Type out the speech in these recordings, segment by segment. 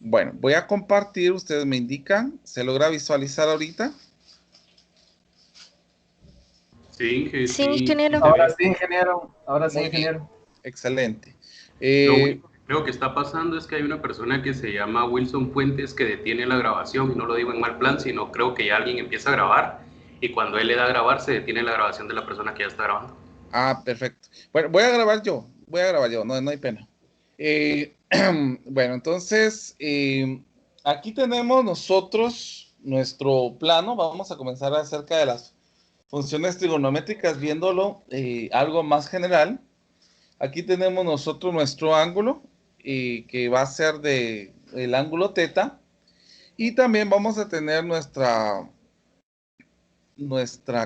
Bueno, voy a compartir, ustedes me indican, ¿se logra visualizar ahorita? Sí, Sí, sí, sí ingeniero. se Ahora ve. sí, ingeniero. Ahora sí, Muy bien, ingeniero. excelente. Lo único que creo que está pasando es que hay una persona que se llama Wilson Fuentes que detiene la grabación, y no lo digo en mal plan, sino creo que ya alguien empieza a grabar y cuando él le da a grabar se detiene la grabación de la persona que ya está grabando. Perfecto. Bueno, voy a grabar yo, no, no hay pena. Bueno, entonces, aquí tenemos nosotros nuestro plano. Vamos a comenzar acerca de las funciones trigonométricas, viéndolo algo más general. Aquí tenemos nosotros nuestro ángulo, que va a ser de el ángulo teta. Y también vamos a tener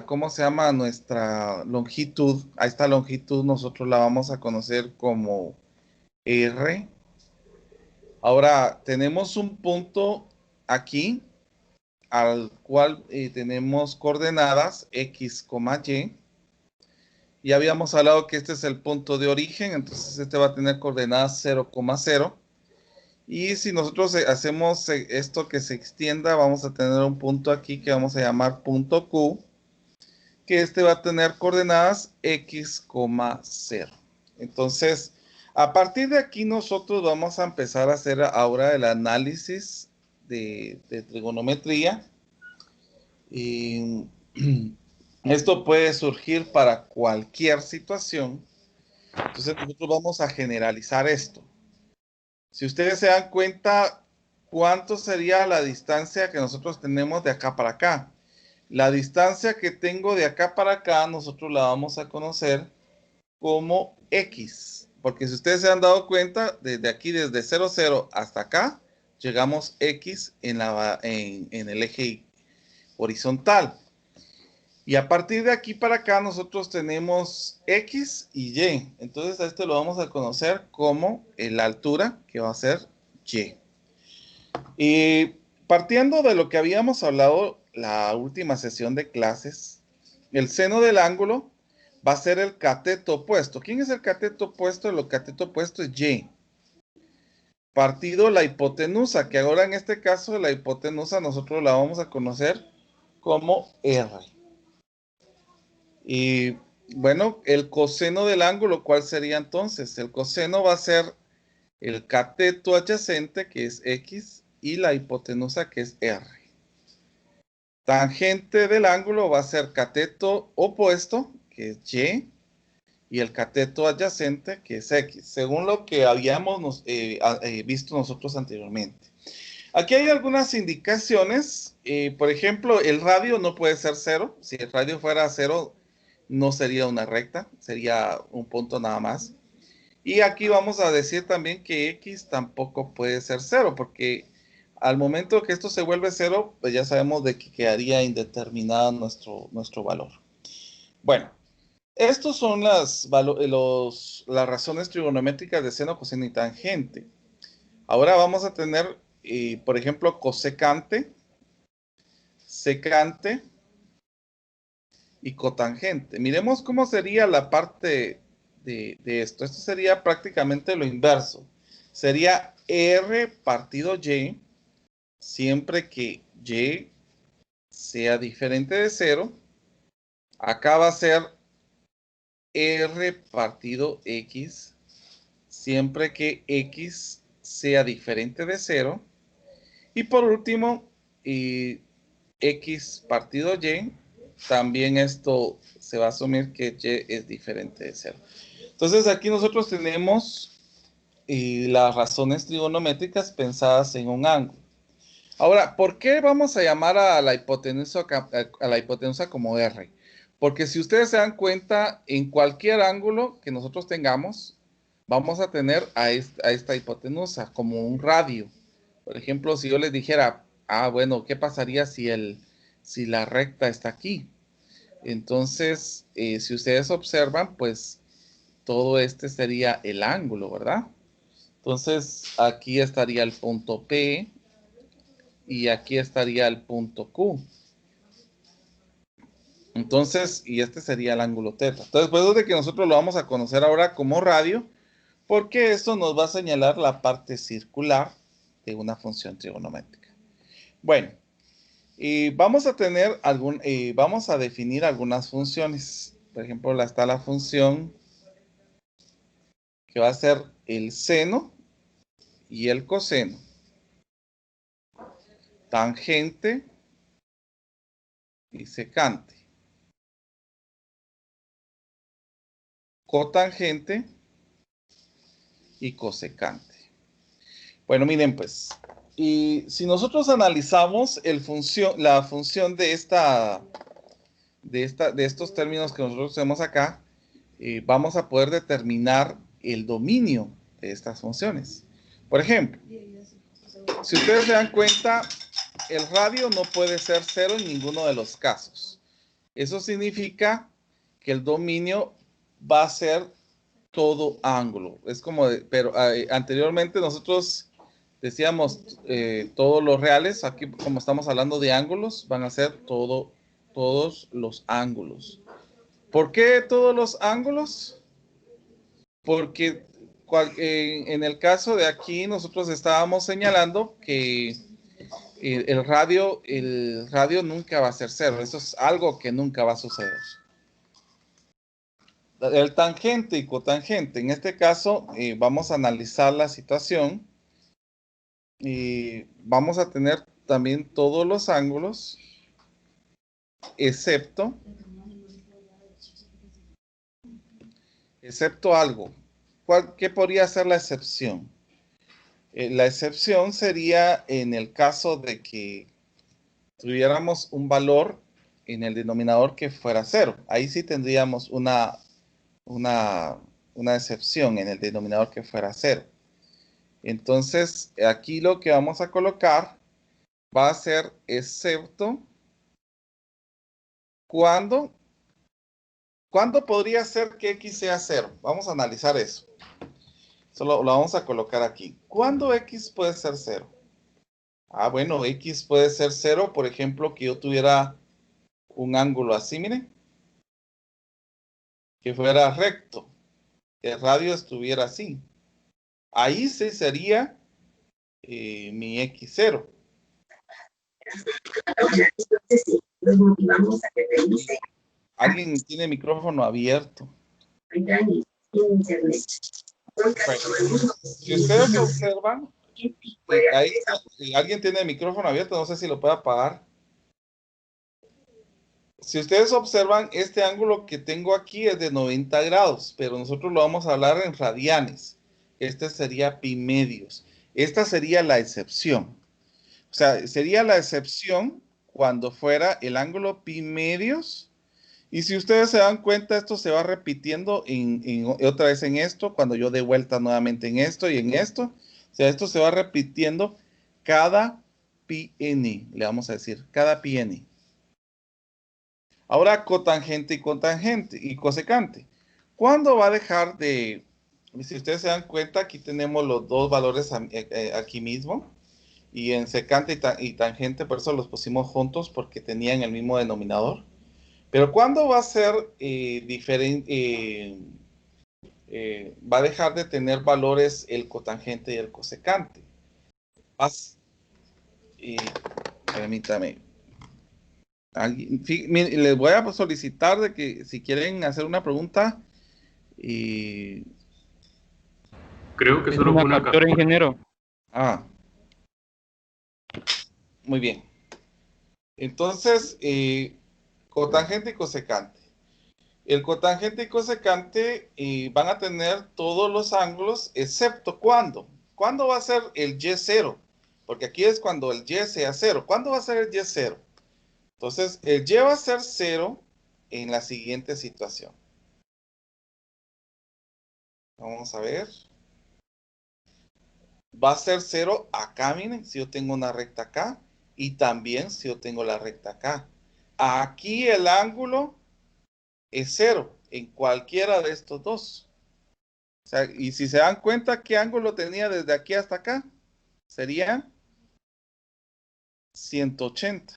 ¿cómo se llama? Nuestra longitud. A esta longitud nosotros la vamos a conocer como R. Ahora tenemos un punto aquí al cual tenemos coordenadas X, Y. Ya habíamos hablado que este es el punto de origen, entonces este va a tener coordenadas 0,0. Y si nosotros hacemos esto que se extienda, vamos a tener un punto aquí que vamos a llamar punto Q, que este va a tener coordenadas X, 0. Entonces, a partir de aquí nosotros vamos a empezar a hacer ahora el análisis de trigonometría. Y esto puede surgir para cualquier situación. Entonces nosotros vamos a generalizar esto. Si ustedes se dan cuenta, ¿cuánto sería la distancia que nosotros tenemos de acá para acá? La distancia que tengo de acá para acá, nosotros la vamos a conocer como X. Porque si ustedes se han dado cuenta, desde aquí, desde 0, 0 hasta acá, llegamos X en el eje horizontal. Y a partir de aquí para acá, nosotros tenemos X y Y. Entonces a este lo vamos a conocer como la altura, que va a ser Y. Y partiendo de lo que habíamos hablado la última sesión de clases, el seno del ángulo va a ser el cateto opuesto. ¿Quién es el cateto opuesto? El cateto opuesto es Y. Partido la hipotenusa, que ahora en este caso la hipotenusa nosotros la vamos a conocer como R. Y bueno, el coseno del ángulo, ¿cuál sería entonces? El coseno va a ser el cateto adyacente, que es X, y la hipotenusa, que es R. Tangente del ángulo va a ser cateto opuesto, que es y el cateto adyacente, que es X, según lo que habíamos visto nosotros anteriormente. Aquí hay algunas indicaciones. Por ejemplo, el radio no puede ser 0. Si el radio fuera 0, no sería una recta, sería un punto nada más. Y aquí vamos a decir también que X tampoco puede ser 0, porque al momento que esto se vuelve 0, pues ya sabemos de que quedaría indeterminado nuestro valor. Bueno, estos son las razones trigonométricas de seno, coseno y tangente. Ahora vamos a tener, por ejemplo, cosecante, secante y cotangente. Miremos cómo sería la parte de esto. Esto sería prácticamente lo inverso. Sería R partido Y, siempre que Y sea diferente de 0. Acá va a ser R partido X, siempre que X sea diferente de 0. Y por último, X partido Y, también esto se va a asumir que Y es diferente de 0. Entonces aquí nosotros tenemos las razones trigonométricas pensadas en un ángulo. Ahora, ¿por qué vamos a llamar a la hipotenusa como R? Porque si ustedes se dan cuenta, en cualquier ángulo que nosotros tengamos, vamos a tener a esta hipotenusa como un radio. Por ejemplo, si yo les dijera, bueno, ¿qué pasaría si la recta está aquí? Entonces, si ustedes observan, pues todo este sería el ángulo, ¿verdad? Entonces, aquí estaría el punto P y aquí estaría el punto Q. Entonces, y este sería el ángulo teta. Entonces, pues es de que nosotros lo vamos a conocer ahora como radio, porque esto nos va a señalar la parte circular de una función trigonométrica. Bueno, vamos a definir algunas funciones. Por ejemplo, está la función que va a ser el seno y el coseno, tangente y secante, cotangente y cosecante. Bueno, miren pues, y si nosotros analizamos la función de estos términos que nosotros tenemos acá, vamos a poder determinar el dominio de estas funciones. Por ejemplo, si ustedes se dan cuenta, el radio no puede ser cero en ninguno de los casos. Eso significa que el dominio va a ser todo ángulo. Es como, pero anteriormente nosotros decíamos todos los reales. Aquí, como estamos hablando de ángulos, van a ser todos los ángulos. ¿Por qué todos los ángulos? Porque en el caso de aquí nosotros estábamos señalando que el radio nunca va a ser cero. Eso es algo que nunca va a suceder. El tangente y cotangente. En este caso vamos a analizar la situación y vamos a tener también todos los ángulos excepto algo. ¿Qué podría ser la excepción? La excepción sería en el caso de que tuviéramos un valor en el denominador que fuera cero. Ahí sí tendríamos una excepción en el denominador que fuera cero. Entonces, aquí lo que vamos a colocar va a ser excepto ¿cuándo podría ser que x sea cero? Vamos a analizar eso. Solo lo vamos a colocar aquí. ¿Cuándo x puede ser cero? Bueno, x puede ser cero, por ejemplo, que yo tuviera un ángulo así, miren, que fuera recto, que el radio estuviera así. Ahí sí sería mi x0. Alguien tiene micrófono abierto. Bueno, si ustedes observan, ahí si alguien tiene el micrófono abierto, no sé si lo puede apagar. Si ustedes observan, este ángulo que tengo aquí es de 90 grados, pero nosotros lo vamos a hablar en radianes. Este sería pi medios. Esta sería la excepción. O sea, sería la excepción cuando fuera el ángulo pi medios. Y si ustedes se dan cuenta, esto se va repitiendo otra vez en esto, cuando yo dé vuelta nuevamente en esto y en esto. O sea, esto se va repitiendo cada pi n, le vamos a decir, cada pi n. Ahora cotangente y cosecante. ¿Cuándo va a dejar de... Si ustedes se dan cuenta, aquí tenemos los dos valores aquí mismo. Y en secante y tangente, por eso los pusimos juntos, porque tenían el mismo denominador. Pero ¿cuándo va a ser diferente? Va a dejar de tener valores el cotangente y el cosecante. Permítame. Les voy a solicitar de que si quieren hacer una pregunta. Creo que solo fue una captura, ingeniero. Muy bien. Entonces, cotangente y cosecante. El cotangente y cosecante van a tener todos los ángulos, excepto ¿cuándo? ¿Cuándo va a ser el y0? Porque aquí es cuando el y sea 0. ¿Cuándo va a ser el y 0? Entonces, el y va a ser 0 en la siguiente situación. Vamos a ver. Va a ser 0 acá, miren, si yo tengo una recta acá. Y también si yo tengo la recta acá. Aquí el ángulo es 0 en cualquiera de estos dos. O sea, y si se dan cuenta, ¿qué ángulo tenía desde aquí hasta acá? Sería 180.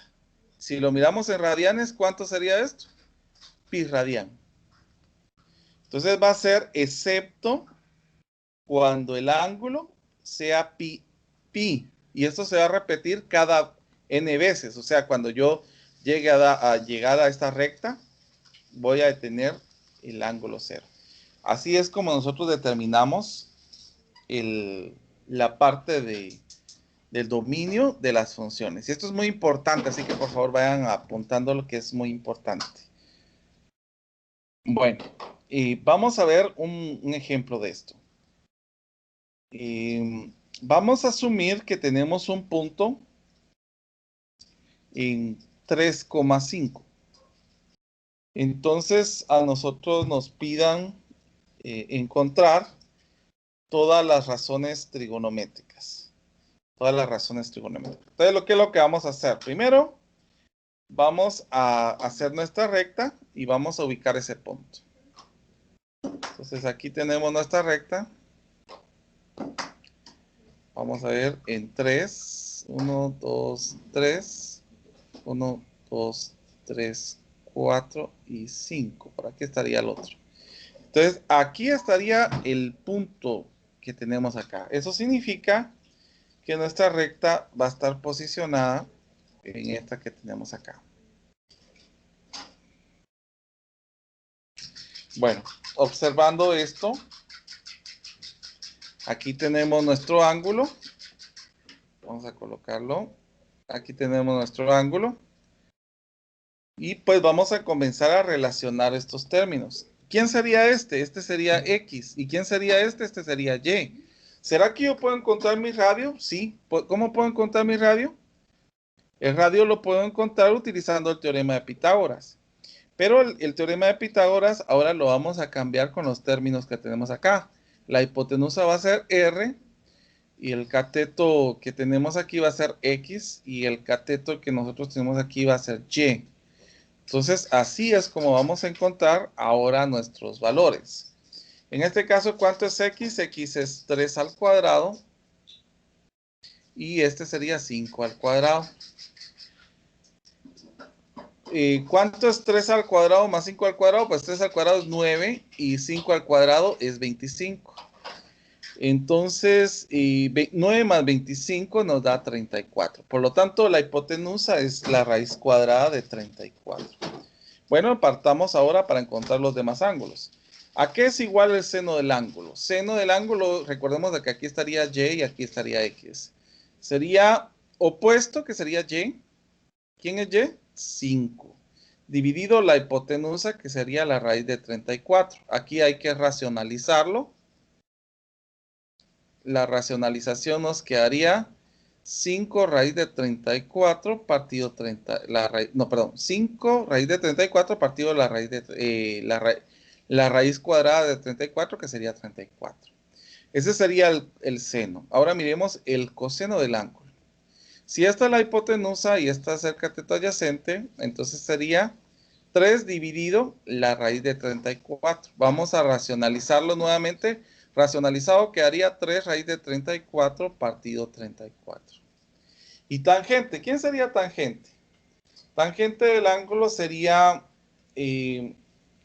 Si lo miramos en radianes, ¿cuánto sería esto? Pi radian. Entonces va a ser excepto cuando el ángulo sea pi Y esto se va a repetir cada n veces. O sea, cuando yo llegue a llegar a esta recta, voy a detener el ángulo 0. Así es como nosotros determinamos la parte del dominio de las funciones. Y esto es muy importante, así que por favor vayan apuntando lo que es muy importante. Bueno, y vamos a ver un ejemplo de esto. Vamos a asumir que tenemos un punto en 3,5. Entonces a nosotros nos pidan encontrar todas las razones trigonométricas. Todas las razones trigonométricas. Entonces, ¿qué es lo que vamos a hacer? Primero, vamos a hacer nuestra recta y vamos a ubicar ese punto. Entonces, aquí tenemos nuestra recta. Vamos a ver en 3. 1, 2, 3. 1, 2, 3, 4 y 5. Por aquí estaría el otro. Entonces, aquí estaría el punto que tenemos acá. Eso significa que nuestra recta va a estar posicionada en esta que tenemos acá. Bueno, observando esto, aquí tenemos nuestro ángulo. Vamos a colocarlo. Aquí tenemos nuestro ángulo. Y pues vamos a comenzar a relacionar estos términos. ¿Quién sería este? Este sería X. ¿Y quién sería este? Este sería Y. ¿Será que yo puedo encontrar mi radio? Sí. ¿Cómo puedo encontrar mi radio? El radio lo puedo encontrar utilizando el teorema de Pitágoras. Pero el teorema de Pitágoras ahora lo vamos a cambiar con los términos que tenemos acá. La hipotenusa va a ser R y el cateto que tenemos aquí va a ser X y el cateto que nosotros tenemos aquí va a ser Y. Entonces, así es como vamos a encontrar ahora nuestros valores. En este caso, ¿cuánto es X? X es 3 al cuadrado y este sería 5 al cuadrado. ¿Cuánto es 3 al cuadrado más 5 al cuadrado? Pues 3 al cuadrado es 9 y 5 al cuadrado es 25. Entonces, 9 más 25 nos da 34. Por lo tanto, la hipotenusa es la raíz cuadrada de 34. Bueno, partamos ahora para encontrar los demás ángulos. ¿A qué es igual el seno del ángulo? Seno del ángulo, recordemos de que aquí estaría Y y aquí estaría X. Sería opuesto, que sería Y. ¿Quién es Y? 5. Dividido la hipotenusa, que sería la raíz de 34. Aquí hay que racionalizarlo. La racionalización nos quedaría 5 raíz de 34 partido 30, no, perdón, 5 raíz de 34 partido la raíz de, la raíz cuadrada de 34, que sería 34. Ese sería el seno. Ahora miremos el coseno del ángulo. Si esta es la hipotenusa y esta es el cateto adyacente, entonces sería 3 dividido la raíz de 34. Vamos a racionalizarlo nuevamente. Racionalizado quedaría 3 raíz de 34 partido 34. Y tangente, ¿quién sería tangente? Tangente del ángulo sería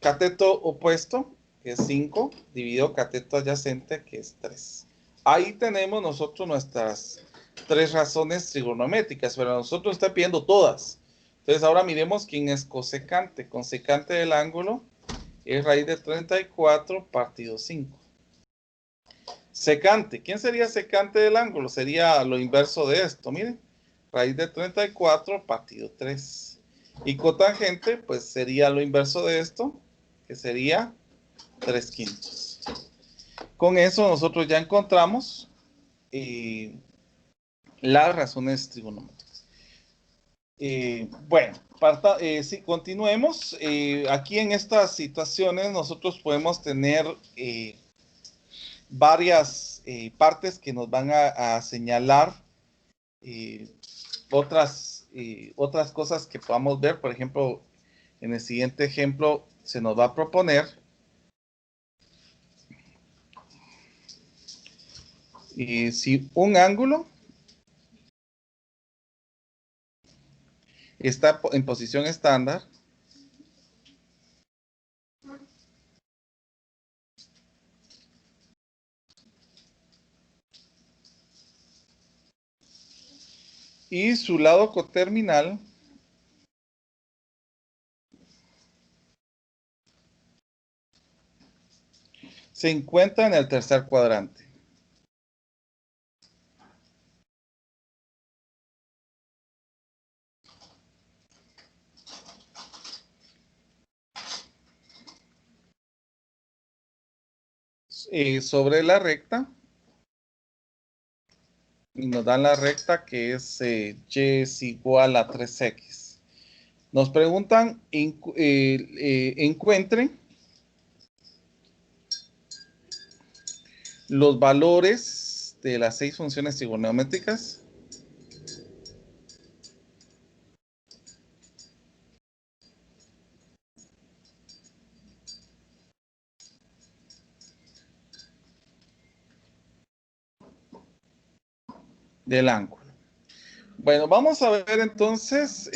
cateto opuesto, que es 5, dividido cateto adyacente, que es 3. Ahí tenemos nosotros nuestras 3 razones trigonométricas, pero nosotros está pidiendo todas. Entonces ahora miremos quién es cosecante. Cosecante del ángulo es raíz de 34 partido 5. Secante, ¿quién sería secante del ángulo? Sería lo inverso de esto, miren. Raíz de 34 partido 3. Y cotangente, pues sería lo inverso de esto, que sería 3 quintos. Con eso nosotros ya encontramos las razones trigonométricas. Bueno, si continuemos, aquí en estas situaciones nosotros podemos tener varias partes que nos van a señalar otras cosas que podamos ver. Por ejemplo, en el siguiente ejemplo se nos va a proponer si un ángulo está en posición estándar y su lado coterminal se encuentra en el tercer cuadrante. Sobre la recta, y nos dan la recta que es y es igual a 3x. Nos preguntan, encuentren los valores de las 6 funciones trigonométricas del ángulo. Bueno, vamos a ver entonces,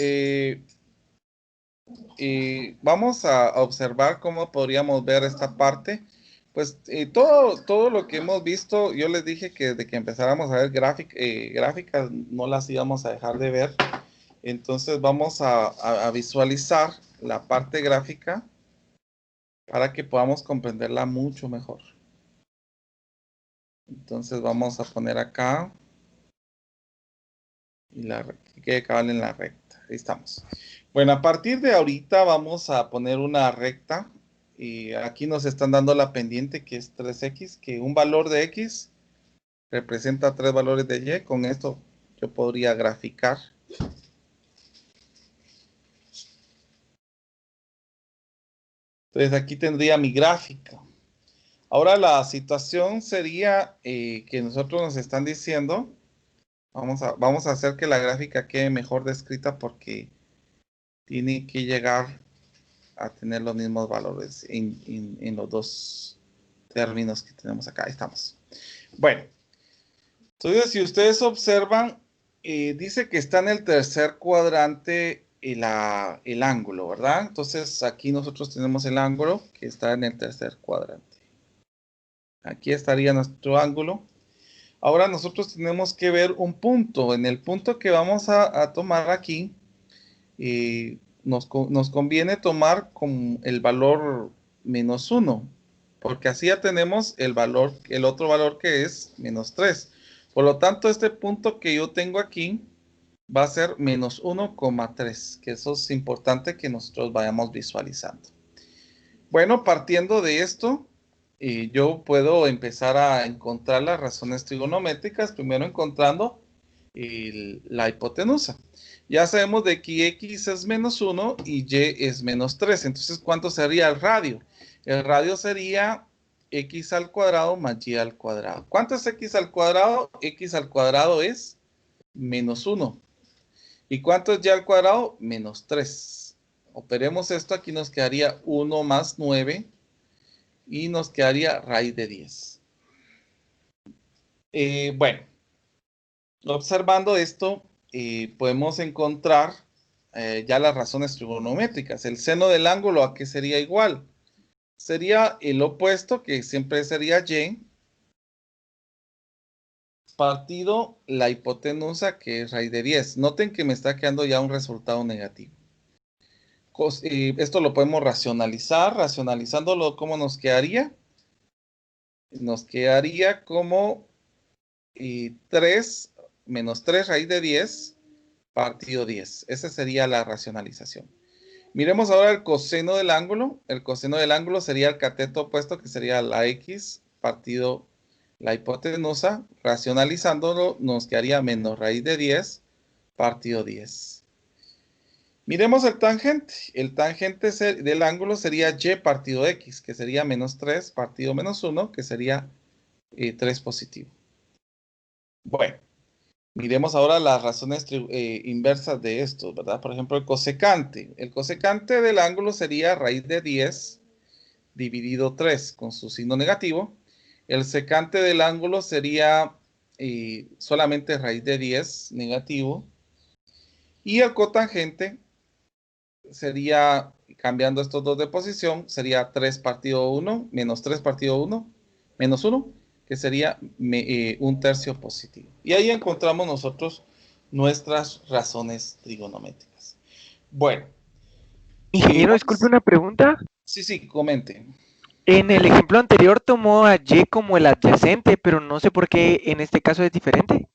vamos a observar cómo podríamos ver esta parte. Pues todo lo que hemos visto, yo les dije que desde que empezáramos a ver gráficas no las íbamos a dejar de ver. Entonces vamos a visualizar la parte gráfica para que podamos comprenderla mucho mejor. Entonces vamos a poner acá y que quede cabal en la recta. Ahí estamos. Bueno, a partir de ahorita vamos a poner una recta y aquí nos están dando la pendiente que es 3x, que un valor de x representa 3 valores de y. Con esto yo podría graficar. Entonces aquí tendría mi gráfica. Ahora la situación sería que nosotros nos están diciendo, vamos a hacer que la gráfica quede mejor descrita porque tiene que llegar a tener los mismos valores en los dos términos que tenemos acá. Ahí estamos. Bueno, entonces si ustedes observan, dice que está en el tercer cuadrante el ángulo, ¿verdad? Entonces aquí nosotros tenemos el ángulo que está en el tercer cuadrante. Aquí estaría nuestro ángulo. Ahora nosotros tenemos que ver un punto. En el punto que vamos a tomar aquí, nos conviene tomar con el valor -1, porque así ya tenemos el otro valor que es -3. Por lo tanto, este punto que yo tengo aquí va a ser -1,3, que eso es importante que nosotros vayamos visualizando. Bueno, partiendo de esto, yo puedo empezar a encontrar las razones trigonométricas, primero encontrando la hipotenusa. Ya sabemos de que x es -1 y y es -3. Entonces, ¿cuánto sería el radio? El radio sería x al cuadrado más y al cuadrado. ¿Cuánto es x al cuadrado? X al cuadrado es -1. ¿Y cuánto es y al cuadrado? -3. Operemos esto, aquí nos quedaría 1 más 9 y nos quedaría raíz de 10. Bueno, observando esto, podemos encontrar ya las razones trigonométricas. El seno del ángulo, ¿a qué sería igual? Sería el opuesto, que siempre sería y, partido la hipotenusa, que es raíz de 10. Noten que me está quedando ya un resultado negativo. Esto lo podemos racionalizar. Racionalizándolo, ¿cómo nos quedaría? Nos quedaría como 3 menos 3 raíz de 10 partido 10. Esa sería la racionalización. Miremos ahora el coseno del ángulo. El coseno del ángulo sería el cateto opuesto, que sería la x partido la hipotenusa. Racionalizándolo, nos quedaría menos raíz de 10 partido 10. Miremos el tangente. El tangente del ángulo sería y partido x, que sería -3 partido -1, que sería 3 positivo. Bueno, miremos ahora las razones inversas de esto, ¿verdad? Por ejemplo, el cosecante. El cosecante del ángulo sería raíz de 10 dividido 3 con su signo negativo. El secante del ángulo sería solamente raíz de 10 negativo. Y el cotangente sería, cambiando estos dos de posición, sería 3 partido 1, menos 3 partido 1, menos 1, que sería un tercio positivo. Y ahí encontramos nosotros nuestras razones trigonométricas. Bueno. Ingeniero, disculpe una pregunta. Sí, comente. En el ejemplo anterior tomó a Y como el adyacente, pero no sé por qué en este caso es diferente.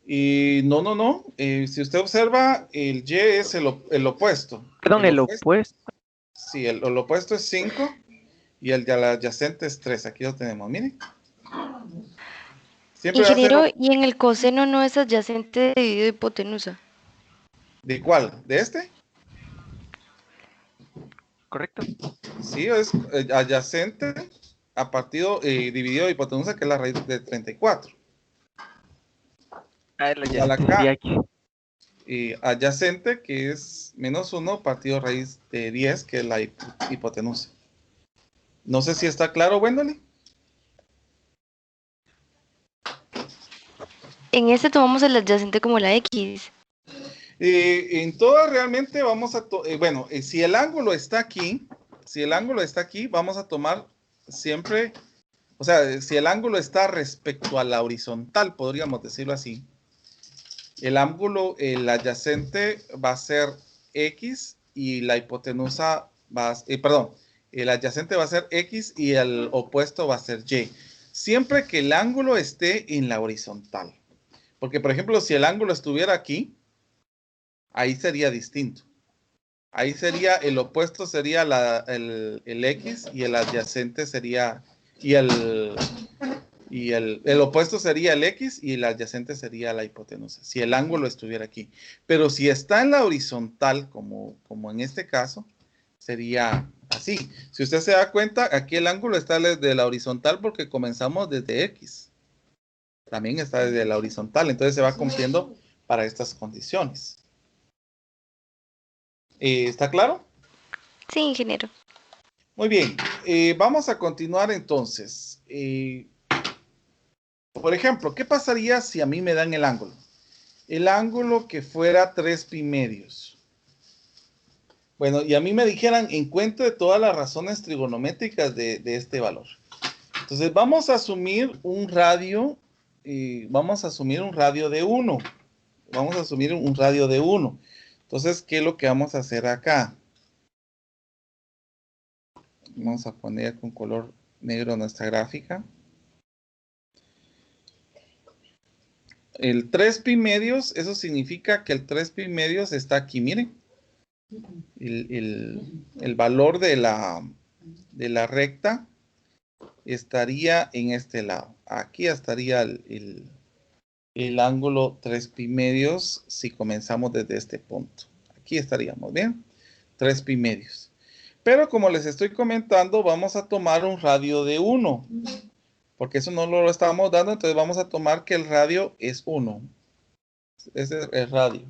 No. Si usted observa, el Y es el opuesto. Perdón, el opuesto. Sí, el opuesto es 5 y el de adyacente es 3. Aquí lo tenemos, miren. Siempre va a ser... Ingeniero, ¿y en el coseno no es adyacente dividido hipotenusa? ¿De cuál? ¿De este? ¿Correcto? Sí, es adyacente a partido dividido de hipotenusa, que es la raíz de 34. El Igual adyacente acá. sería aquí. Adyacente, que es menos 1, partido raíz de 10, que es la hipotenusa. No sé si está claro, Wendoli. En este tomamos el adyacente como la X. En todas realmente vamos a... si el ángulo está aquí, vamos a tomar siempre... O sea, si el ángulo está respecto a la horizontal, podríamos decirlo así, el ángulo, el adyacente va a ser X y la hipotenusa va a... el adyacente va a ser X y el opuesto va a ser Y. Siempre que el ángulo esté en la horizontal. Porque, por ejemplo, si el ángulo estuviera aquí, ahí sería distinto. Ahí sería, el opuesto sería el X y el adyacente sería, el opuesto sería el X y el adyacente sería la hipotenusa, si el ángulo estuviera aquí. Pero si está en la horizontal, como en este caso, sería así. Si usted se da cuenta, aquí el ángulo está desde la horizontal porque comenzamos desde X. También está desde la horizontal, entonces se va cumpliendo para estas condiciones. ¿Está claro? Sí, ingeniero. Muy bien, vamos a continuar entonces. Por ejemplo, ¿qué pasaría si a mí me dan el ángulo? El ángulo que fuera 3 pi medios. Bueno, y a mí me dijeran, encuentre todas las razones trigonométricas de este valor. Entonces vamos a asumir un radio, de 1. Vamos a asumir un radio de 1. Entonces, ¿qué es lo que vamos a hacer acá? Vamos a poner con color negro nuestra gráfica. El 3 pi medios, eso significa que el 3 pi medios está aquí, miren. El valor de la recta estaría en este lado. Aquí estaría el ángulo 3 pi medios si comenzamos desde este punto. Aquí estaríamos, ¿bien? 3 pi medios. Pero como les estoy comentando, vamos a tomar un radio de 1. Porque eso no lo estamos dando, entonces vamos a tomar que el radio es 1. Ese es el radio.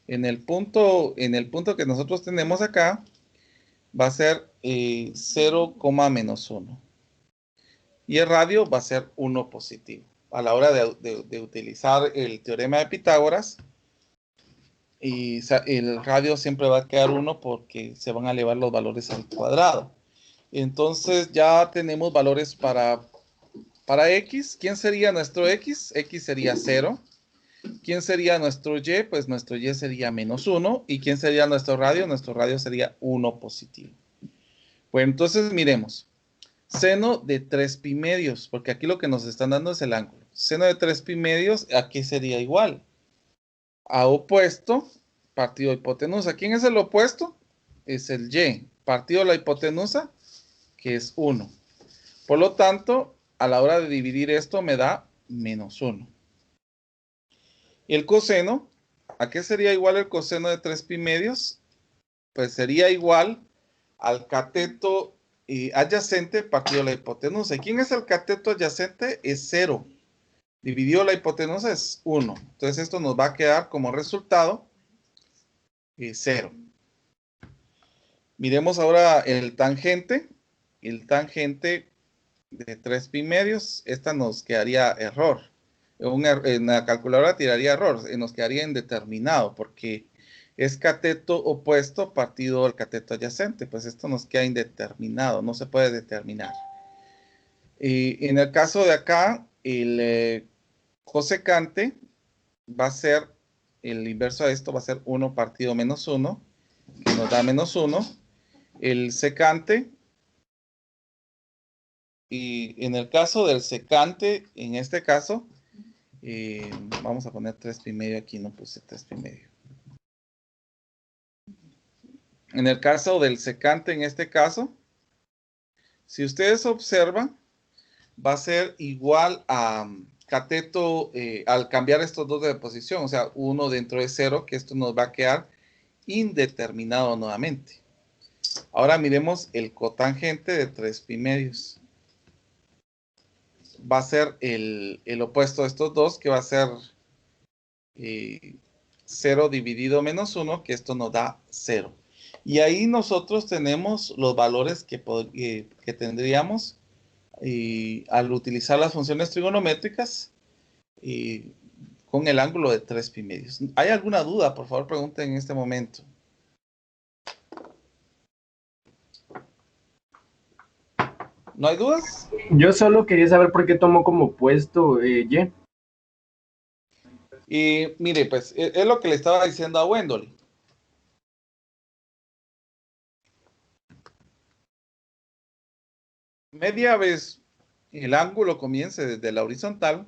En el punto que nosotros tenemos acá, va a ser 0, menos 1. Y el radio va a ser 1 positivo. A la hora de utilizar el teorema de Pitágoras, y el radio siempre va a quedar 1 porque se van a elevar los valores al cuadrado. Entonces ya tenemos valores para X. ¿Quién sería nuestro X? X sería 0. ¿Quién sería nuestro Y? Pues nuestro Y sería menos 1. ¿Y quién sería nuestro radio? Nuestro radio sería 1 positivo. Bueno, entonces miremos. Seno de 3 pi medios, porque aquí lo que nos están dando es el ángulo. Seno de 3 pi medios, aquí sería igual a opuesto partido de hipotenusa. ¿Quién es el opuesto? Es el Y. Partido de la hipotenusa, que es 1. Por lo tanto, a la hora de dividir esto me da menos 1. Y el coseno, ¿a qué sería igual el coseno de 3 pi medios? Pues sería igual al cateto adyacente partido la hipotenusa. ¿Y quién es el cateto adyacente? Es 0. Dividido la hipotenusa es 1. Entonces esto nos va a quedar como resultado 0. Miremos ahora el tangente. El tangente de 3 pi medios, esta nos quedaría error. En la calculadora tiraría error, nos quedaría indeterminado porque es cateto opuesto partido del cateto adyacente. Pues esto nos queda indeterminado, no se puede determinar. Y en el caso de acá, el cosecante va a ser, el inverso a esto va a ser 1 partido menos 1, que nos da menos 1. El secante, y en el caso del secante, en este caso, vamos a poner 3,5 aquí, no puse 3,5. En el caso del secante, en este caso, si ustedes observan, va a ser igual a cateto al cambiar estos dos de posición, o sea, 1 dentro de 0, que esto nos va a quedar indeterminado nuevamente. Ahora miremos el cotangente de 3,5. Va a ser el opuesto de estos dos, que va a ser 0 dividido menos 1, que esto nos da 0. Y ahí nosotros tenemos los valores que tendríamos al utilizar las funciones trigonométricas con el ángulo de 3,5. ¿Hay alguna duda? Por favor, pregunten en este momento. ¿No hay dudas? Yo solo quería saber por qué tomó como opuesto Y. Y mire, pues es lo que le estaba diciendo a Wendell. Media vez el ángulo comience desde la horizontal,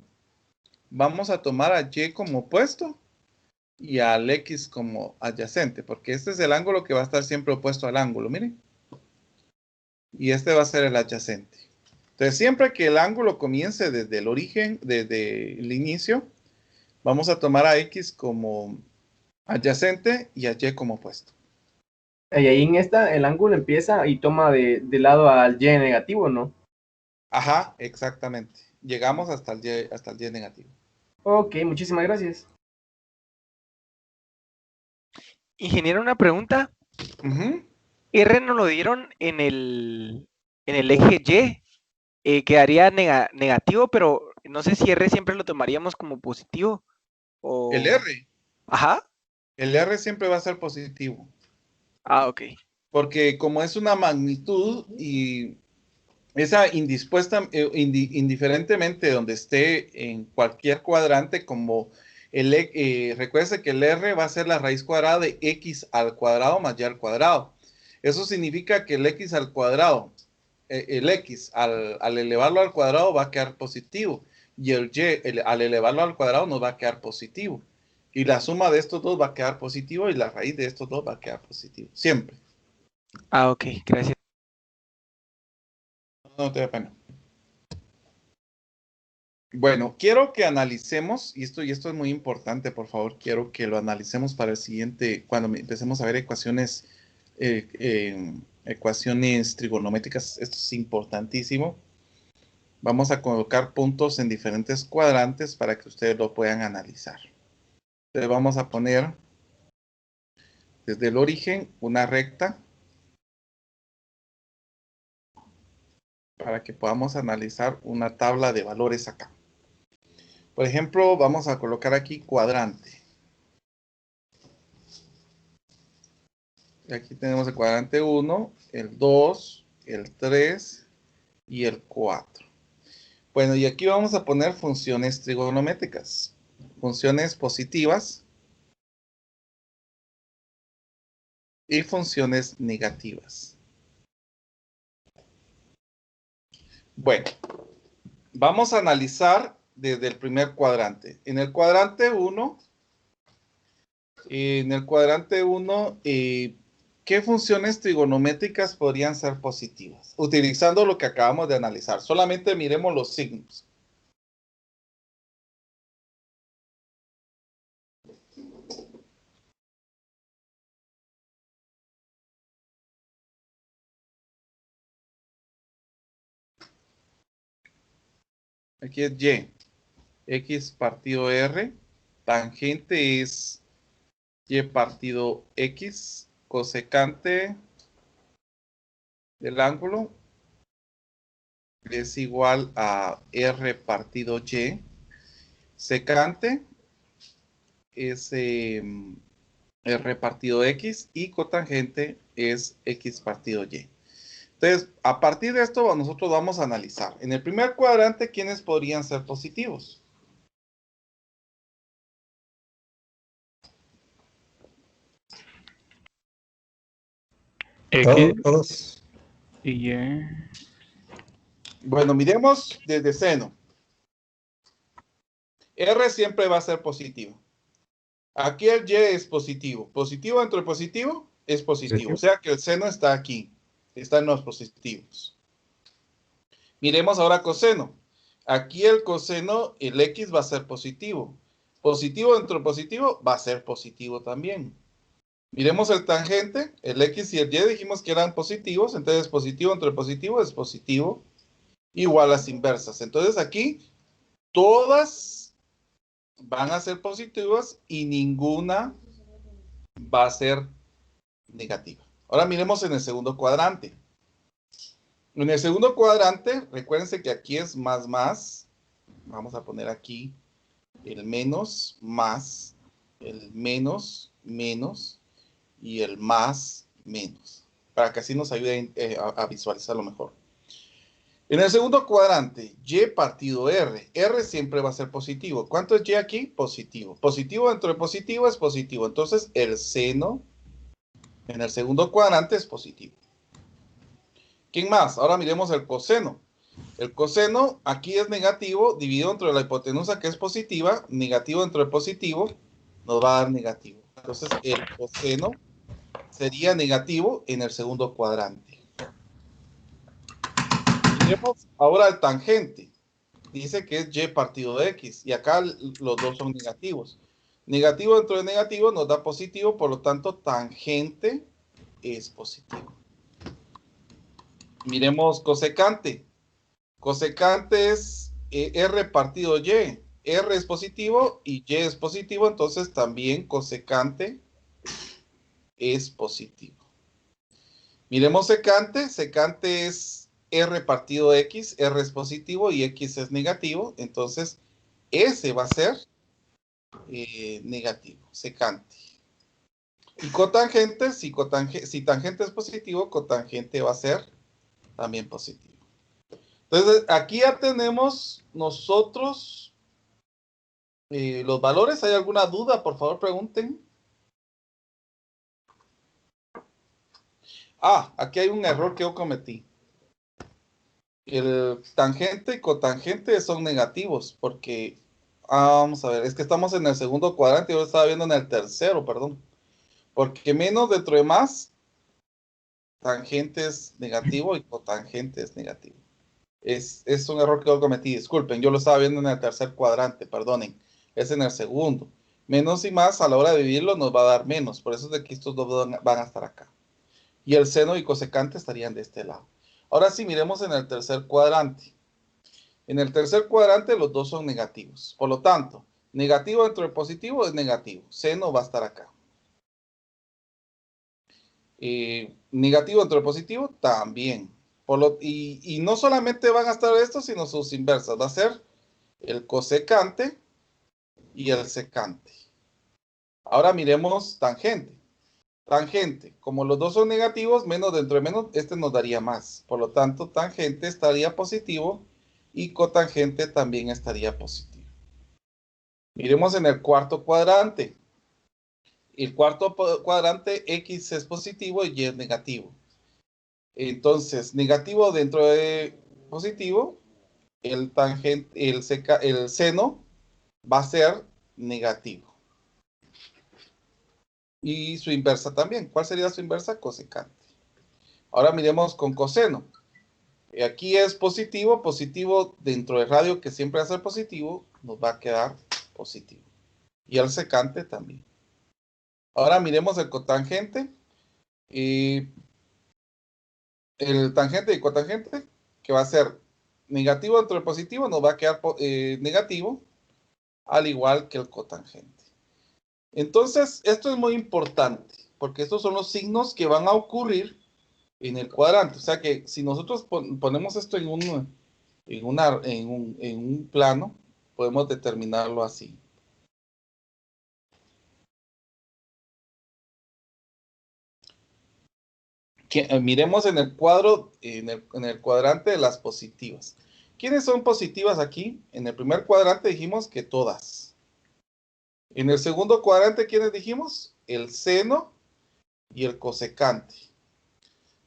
vamos a tomar a Y como opuesto y al X como adyacente, porque este es el ángulo que va a estar siempre opuesto al ángulo, miren. Y este va a ser el adyacente. Entonces, siempre que el ángulo comience desde el origen, desde el inicio, vamos a tomar a X como adyacente y a Y como opuesto. Y ahí en esta, el ángulo empieza y toma de lado al Y negativo, ¿no? Ajá, exactamente. Llegamos hasta el Y negativo. Ok, muchísimas gracias. Ingeniero, una pregunta. Ujú. R nos lo dieron en el eje Y. Quedaría negativo, pero no sé si R siempre lo tomaríamos como positivo. El O... R. Ajá. El R siempre va a ser positivo. Ah, ok. Porque como es una magnitud y esa indispuesta, indiferentemente donde esté en cualquier cuadrante, como recuerde que el R va a ser la raíz cuadrada de X al cuadrado más Y al cuadrado. Eso significa que el X al cuadrado, el X al elevarlo al cuadrado va a quedar positivo. Y el Y al elevarlo al cuadrado nos va a quedar positivo. Y la suma de estos dos va a quedar positivo y la raíz de estos dos va a quedar positivo. Siempre. Ah, ok, gracias. No te da pena. Bueno, quiero que analicemos, y esto es muy importante, por favor, quiero que lo analicemos para el siguiente, cuando empecemos a ver ecuaciones, ecuaciones trigonométricas, esto es importantísimo. Vamos a colocar puntos en diferentes cuadrantes para que ustedes lo puedan analizar. Entonces vamos a poner desde el origen una recta para que podamos analizar una tabla de valores acá. Por ejemplo, vamos a colocar aquí cuadrante. Aquí tenemos el cuadrante 1, el 2, el 3 y el 4. Bueno, y aquí vamos a poner funciones trigonométricas. Funciones positivas y funciones negativas. Bueno, vamos a analizar desde el primer cuadrante. En el cuadrante 1, ¿qué funciones trigonométricas podrían ser positivas? Utilizando lo que acabamos de analizar. Solamente miremos los signos. Aquí es Y. X partido R. Tangente es Y partido X. Cosecante del ángulo es igual a R partido Y. Secante es R partido X. Y cotangente es X partido Y. Entonces, a partir de esto, nosotros vamos a analizar. En el primer cuadrante, ¿quiénes podrían ser positivos? X Todos. y Y. Bueno, miremos desde seno. R siempre va a ser positivo. Aquí el Y es positivo. Positivo dentro de positivo es positivo. O sea que el seno está aquí. Está en los positivos. Miremos ahora coseno. Aquí el coseno, el X va a ser positivo. Positivo dentro de positivo va a ser positivo también. Miremos el tangente. El X y el Y dijimos que eran positivos. Entonces positivo entre positivo es positivo. Igual las inversas. Entonces aquí todas van a ser positivas y ninguna va a ser negativa. Ahora miremos en el segundo cuadrante. En el segundo cuadrante, recuérdense que aquí es más, más. Vamos a poner aquí el menos, más, el menos, menos y el más, menos. Para que así nos ayude a visualizarlo mejor. En el segundo cuadrante, Y partido R. R siempre va a ser positivo. ¿Cuánto es Y aquí? Positivo. Positivo dentro de positivo es positivo. Entonces, el seno en el segundo cuadrante es positivo. ¿Quién más? Ahora miremos el coseno. El coseno aquí es negativo, dividido entre la hipotenusa que es positiva, negativo entre positivo, nos va a dar negativo. Entonces, el coseno sería negativo en el segundo cuadrante. Miremos ahora el tangente. Dice que es Y partido de X, y acá los dos son negativos. Negativo dentro de negativo nos da positivo, por lo tanto, tangente es positivo. Miremos cosecante. Cosecante es R partido Y. R es positivo y Y es positivo, entonces también cosecante es positivo. Miremos secante. Secante es R partido X. R es positivo y X es negativo, entonces S va a ser negativo, secante. Y cotangente, si tangente es positivo, cotangente va a ser también positivo. Entonces, aquí ya tenemos nosotros los valores. ¿Hay alguna duda? Por favor, pregunten. Aquí hay un error que yo cometí. El tangente y cotangente son negativos porque, vamos a ver, es que estamos en el segundo cuadrante y yo estaba viendo en el tercero, perdón. Porque menos dentro de más, tangente es negativo y cotangente es negativo. Es un error que yo cometí, disculpen, yo lo estaba viendo en el tercer cuadrante, perdonen, es en el segundo. Menos y más a la hora de dividirlo nos va a dar menos, por eso es de que estos dos van a estar acá. Y el seno y cosecante estarían de este lado. Ahora sí, miremos en el tercer cuadrante. En el tercer cuadrante los dos son negativos, por lo tanto, negativo dentro de positivo es negativo, seno va a estar acá. Negativo dentro de positivo también. Y no solamente van a estar estos, sino sus inversas. Va a ser el cosecante y el secante. Ahora miremos tangente. Tangente, como los dos son negativos, menos dentro de menos, este nos daría más. Por lo tanto, tangente estaría positivo y cotangente también estaría positivo. Miremos en el cuarto cuadrante. El cuarto cuadrante, X es positivo y Y es negativo. Entonces, negativo dentro de positivo, el seno va a ser negativo. Y su inversa también. ¿Cuál sería su inversa? Cosecante. Ahora miremos con coseno. Aquí es positivo, positivo dentro del radio que siempre va a ser positivo, nos va a quedar positivo. Y el secante también. Ahora miremos el cotangente. El tangente y cotangente, que va a ser negativo dentro del positivo, nos va a quedar negativo, al igual que el cotangente. Entonces, esto es muy importante, porque estos son los signos que van a ocurrir en el cuadrante. O sea que si nosotros ponemos esto en un plano, podemos determinarlo así. Miremos en el cuadro, en el cuadrante de las positivas. ¿Quiénes son positivas aquí? En el primer cuadrante dijimos que todas. En el segundo cuadrante, ¿quiénes dijimos? El seno y el cosecante.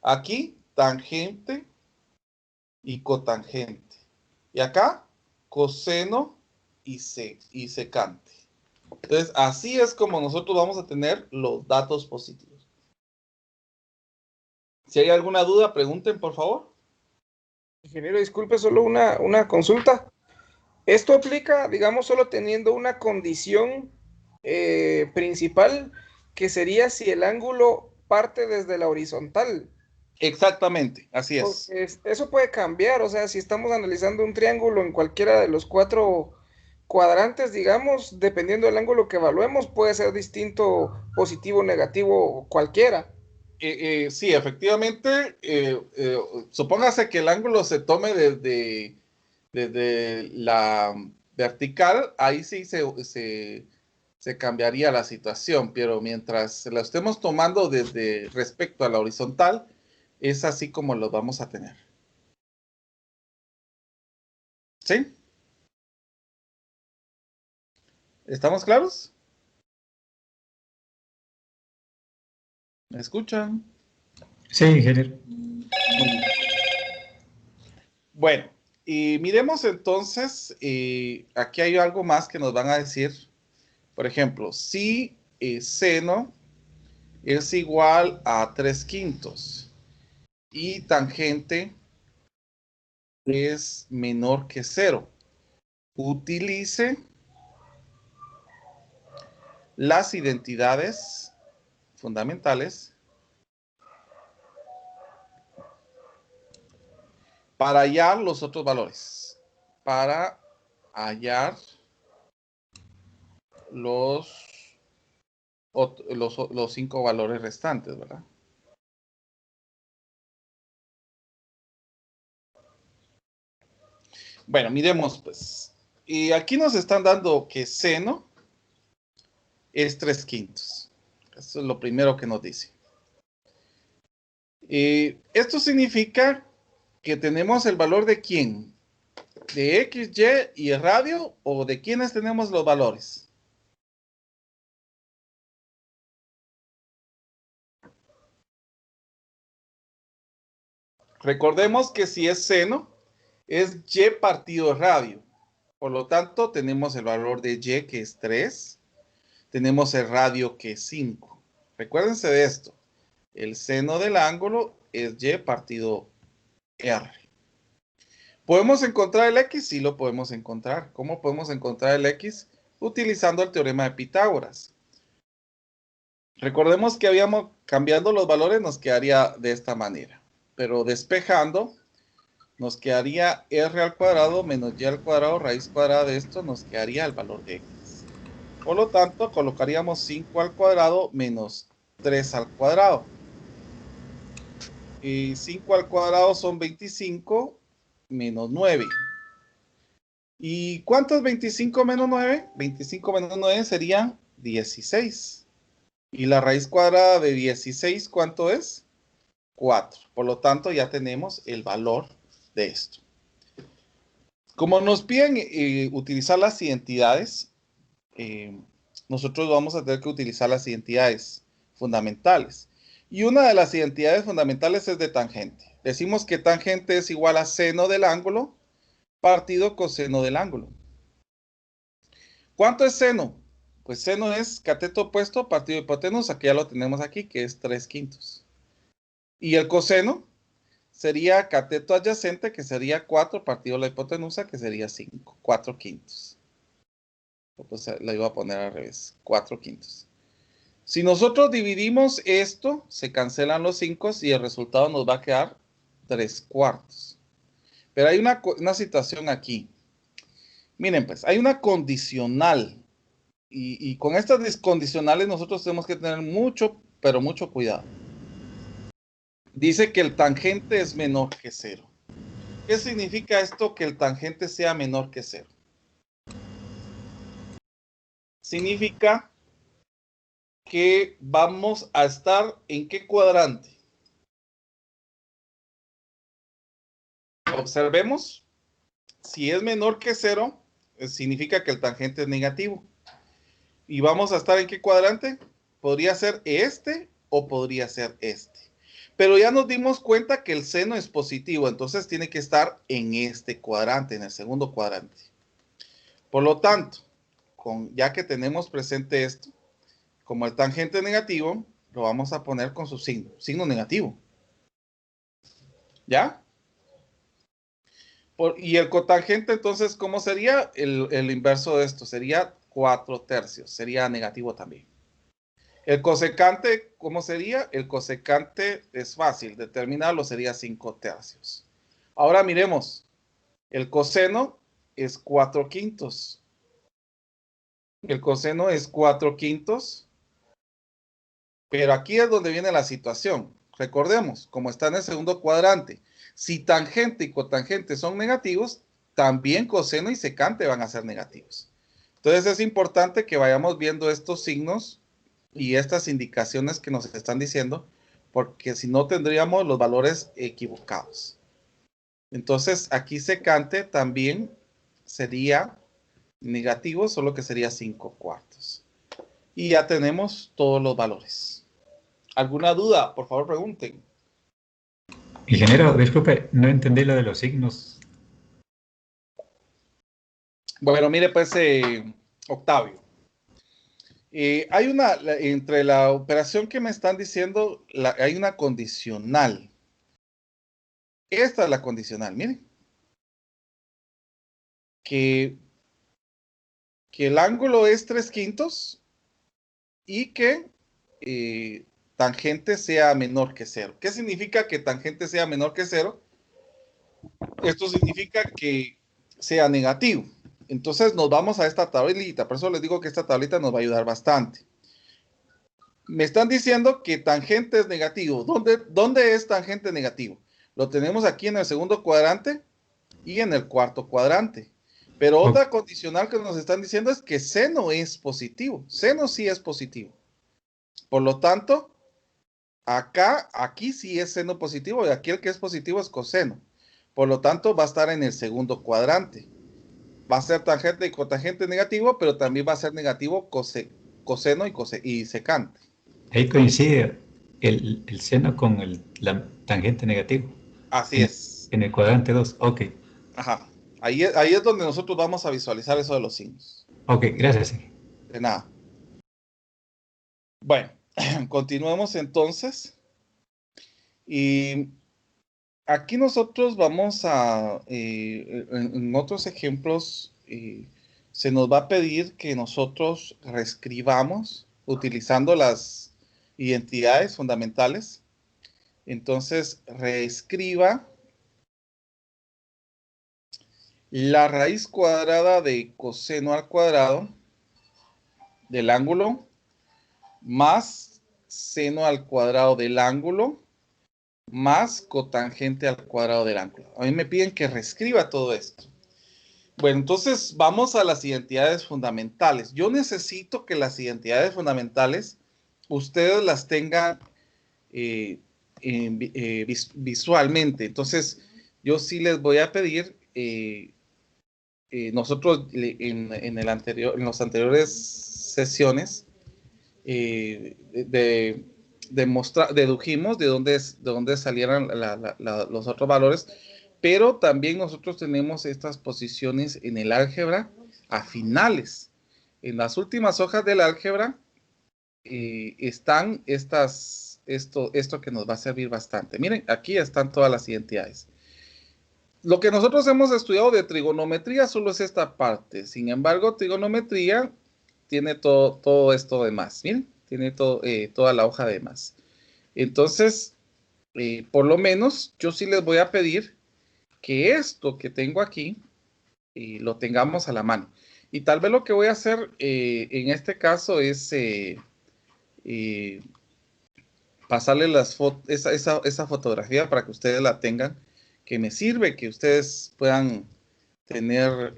Aquí, tangente y cotangente. Y acá, coseno y secante. Entonces, así es como nosotros vamos a tener los datos positivos. Si hay alguna duda, pregunten, por favor. Ingeniero, disculpe, solo una consulta. Esto aplica, digamos, solo teniendo una condición principal, que sería si el ángulo parte desde la horizontal. Exactamente, así es. Porque eso puede cambiar, o sea, si estamos analizando un triángulo en cualquiera de los 4 cuadrantes, digamos, dependiendo del ángulo que evaluemos, puede ser distinto, positivo, negativo, cualquiera. Sí, efectivamente, supóngase que el ángulo se tome desde la vertical, ahí sí se cambiaría la situación, pero mientras la estemos tomando desde respecto a la horizontal, es así como lo vamos a tener. ¿Sí? ¿Estamos claros? ¿Me escuchan? Sí, ingeniero. Muy bien. Bueno, y miremos entonces, aquí hay algo más que nos van a decir. Por ejemplo, si seno es igual a 3/5 y tangente es menor que 0, utilice las identidades fundamentales para hallar los otros valores, para hallar los 5 valores restantes, ¿verdad? Bueno, miremos pues. Y aquí nos están dando que seno es 3/5. Eso es lo primero que nos dice. Esto significa que tenemos el valor de quién, de X, Y y el radio, o de quiénes tenemos los valores. Recordemos que si es seno, es Y partido radio. Por lo tanto, tenemos el valor de Y, que es 3. Tenemos el radio, que es 5. Recuérdense de esto. El seno del ángulo es Y partido R. ¿Podemos encontrar el X? Sí, lo podemos encontrar. ¿Cómo podemos encontrar el X? Utilizando el teorema de Pitágoras. Recordemos que habíamos cambiando los valores, nos quedaría de esta manera. Pero despejando, nos quedaría R al cuadrado menos Y al cuadrado, raíz cuadrada de esto, nos quedaría el valor de X. Por lo tanto, colocaríamos 5 al cuadrado menos 3 al cuadrado. Y 5 al cuadrado son 25 menos 9. ¿Y cuánto es 25 menos 9? 25 menos 9 serían 16. ¿Y la raíz cuadrada de 16 cuánto es? 4. Por lo tanto, ya tenemos el valor de esto. Como nos piden utilizar las identidades, nosotros vamos a tener que utilizar las identidades fundamentales. Y una de las identidades fundamentales es de tangente. Decimos que tangente es igual a seno del ángulo partido coseno del ángulo. ¿Cuánto es seno? Pues seno es cateto opuesto partido hipotenusa, que ya lo tenemos aquí, que es 3/5. Y el coseno sería cateto adyacente, que sería 4 partido la hipotenusa, que sería 5, 4/5. Pues la iba a poner al revés, 4/5. Si nosotros dividimos esto, se cancelan los 5 y el resultado nos va a quedar 3/4. Pero hay una situación aquí. Miren, pues, hay una condicional. Y con estas condicionales nosotros tenemos que tener mucho, pero mucho cuidado. Dice que el tangente es menor que 0. ¿Qué significa esto, que el tangente sea menor que 0? Significa que vamos a estar ¿en qué cuadrante? Observemos, si es menor que 0, significa que el tangente es negativo. ¿Y vamos a estar en qué cuadrante? Podría ser este o podría ser este. Pero ya nos dimos cuenta que el seno es positivo, entonces tiene que estar en este cuadrante, en el segundo cuadrante. Por lo tanto, ya que tenemos presente esto, como el tangente negativo, lo vamos a poner con su signo negativo. ¿Ya? Y el cotangente, entonces, ¿cómo sería? El inverso de esto sería 4/3, sería negativo también. El cosecante, ¿cómo sería? El cosecante es fácil, determinarlo sería 5/3. Ahora miremos, el coseno es 4/5. El coseno es 4/5, pero aquí es donde viene la situación. Recordemos, como está en el segundo cuadrante, si tangente y cotangente son negativos, también coseno y secante van a ser negativos. Entonces es importante que vayamos viendo estos signos y estas indicaciones que nos están diciendo, porque si no tendríamos los valores equivocados. Entonces aquí secante también sería negativo, solo que sería 5/4. Y ya tenemos todos los valores. ¿Alguna duda? Por favor, pregunten. Ingeniero, disculpe, no entendí lo de los signos. Bueno, mire pues, Octavio. Hay entre la operación que me están diciendo, hay una condicional. Esta es la condicional, miren. Que el ángulo es 3/5 y que tangente sea menor que 0. ¿Qué significa que tangente sea menor que 0? Esto significa que sea negativo. Entonces nos vamos a esta tablita. Por eso les digo que esta tablita nos va a ayudar bastante. Me están diciendo que tangente es negativo. ¿Dónde es tangente negativo? Lo tenemos aquí en el segundo cuadrante y en el cuarto cuadrante. Pero otra condicional que nos están diciendo es que seno es positivo. Seno sí es positivo. Por lo tanto, aquí sí es seno positivo y aquí el que es positivo es coseno. Por lo tanto, va a estar en el segundo cuadrante. Va a ser tangente y cotangente negativo, pero también va a ser negativo coseno y secante. Ahí coincide el seno con la tangente negativo. Así es. En el cuadrante 2, ok. Ajá. Ahí es donde nosotros vamos a visualizar eso de los signos. Ok, gracias. De nada. Bueno, continuemos entonces. Y aquí nosotros vamos a, en otros ejemplos, se nos va a pedir que nosotros reescribamos utilizando las identidades fundamentales. Entonces, reescriba la raíz cuadrada de coseno al cuadrado del ángulo más seno al cuadrado del ángulo más cotangente al cuadrado del ángulo. A mí me piden que reescriba todo esto. Bueno, entonces vamos a las identidades fundamentales. Yo necesito que las identidades fundamentales ustedes las tengan visualmente. Entonces, yo sí les voy a pedir, nosotros en las anteriores sesiones, dedujimos de dónde salieran los otros valores, pero también nosotros tenemos estas posiciones en el álgebra a finales. En las últimas hojas del álgebra están esto que nos va a servir bastante. Miren, aquí están todas las identidades. Lo que nosotros hemos estudiado de trigonometría solo es esta parte. Sin embargo, trigonometría tiene todo esto de más. Miren, tiene toda la hoja de más. Entonces, por lo menos, yo sí les voy a pedir que esto que tengo aquí, lo tengamos a la mano. Y tal vez lo que voy a hacer en este caso es pasarle esa fotografía para que ustedes la tengan, que me sirve que ustedes puedan tener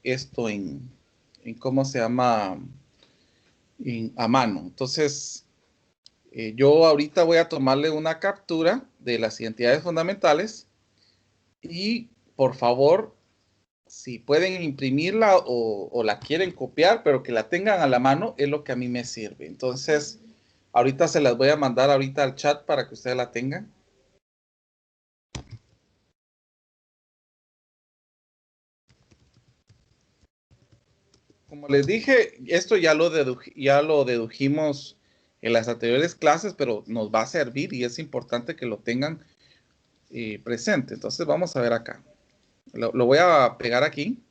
esto en ¿cómo se llama? A mano. Entonces, yo ahorita voy a tomarle una captura de las identidades fundamentales y por favor, si pueden imprimirla o la quieren copiar, pero que la tengan a la mano, es lo que a mí me sirve. Entonces, Ahorita se las voy a mandar ahorita al chat para que ustedes la tengan. Como les dije, esto ya lo dedujimos en las anteriores clases, pero nos va a servir y es importante que lo tengan presente. Entonces vamos a ver acá. Lo voy a pegar aquí.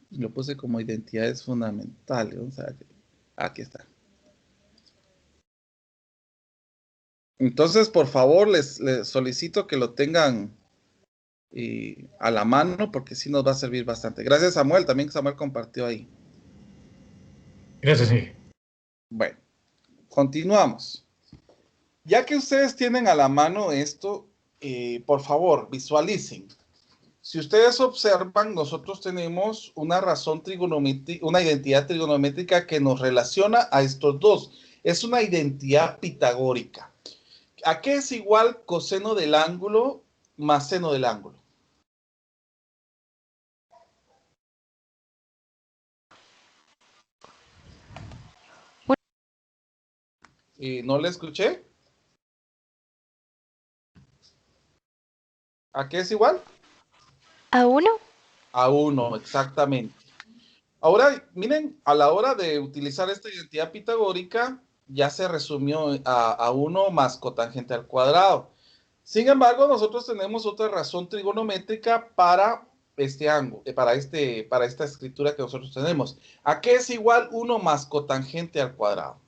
Lo puse como identidades fundamentales. Vamos a ver. Aquí está. Entonces, por favor, les solicito que lo tengan a la mano porque sí nos va a servir bastante. Gracias, Samuel. También Samuel compartió ahí. Gracias, Miguel. Bueno, continuamos. Ya que ustedes tienen a la mano esto, por favor, visualicen. Si ustedes observan, nosotros tenemos una razón trigonométrica, una identidad trigonométrica que nos relaciona a estos dos. Es una identidad pitagórica. ¿A qué es igual coseno del ángulo más seno del ángulo? ¿No le escuché? ¿A qué es igual? ¿A 1? A 1, exactamente. Ahora, miren, a la hora de utilizar esta identidad pitagórica, ya se resumió a 1 más cotangente al cuadrado. Sin embargo, nosotros tenemos otra razón trigonométrica para este ángulo, para esta escritura que nosotros tenemos. ¿A qué es igual 1 más cotangente al cuadrado?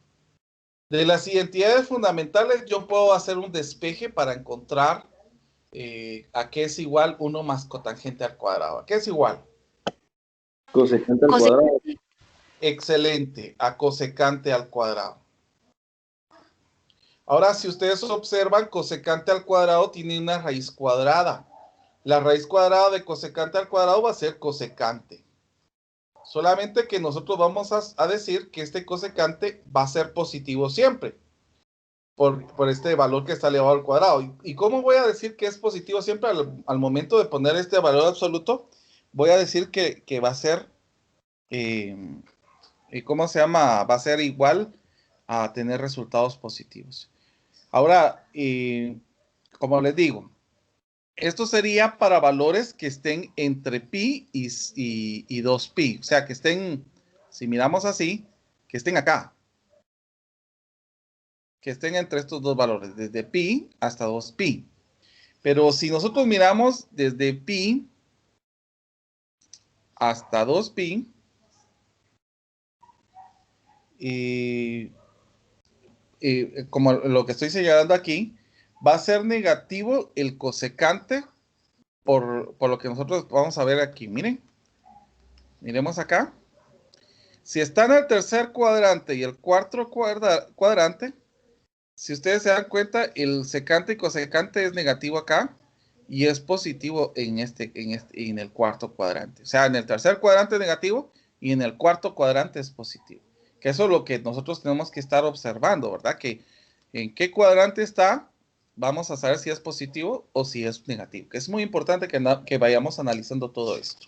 De las identidades fundamentales, yo puedo hacer un despeje para encontrar a qué es igual 1 más cotangente al cuadrado. ¿A qué es igual? Cosecante al Cosecante. cuadrado. Excelente, a cosecante al cuadrado. Ahora, si ustedes observan, cosecante al cuadrado tiene una raíz cuadrada. La raíz cuadrada de cosecante al cuadrado va a ser cosecante. Solamente que nosotros vamos a decir que este cosecante va a ser positivo siempre. Por este valor que está elevado al cuadrado. ¿Y cómo voy a decir que es positivo siempre al momento de poner este valor absoluto? Voy a decir que va a ser, ¿cómo se llama? Va a ser igual a tener resultados positivos. Ahora, como les digo, esto sería para valores que estén entre pi y 2pi. O sea, que estén, si miramos así, que estén acá. Que estén entre estos dos valores, desde pi hasta 2pi. Pero si nosotros miramos desde pi hasta 2pi, como lo que estoy señalando aquí, va a ser negativo el cosecante por lo que nosotros vamos a ver aquí. Miren, miremos acá. Si está en el tercer cuadrante y el cuarto cuadrante, si ustedes se dan cuenta, el secante y cosecante es negativo acá y es positivo en el cuarto cuadrante. O sea, en el tercer cuadrante es negativo y en el cuarto cuadrante es positivo. Que eso es lo que nosotros tenemos que estar observando, ¿verdad? Que en qué cuadrante está, vamos a saber si es positivo o si es negativo. Que es muy importante que vayamos analizando todo esto.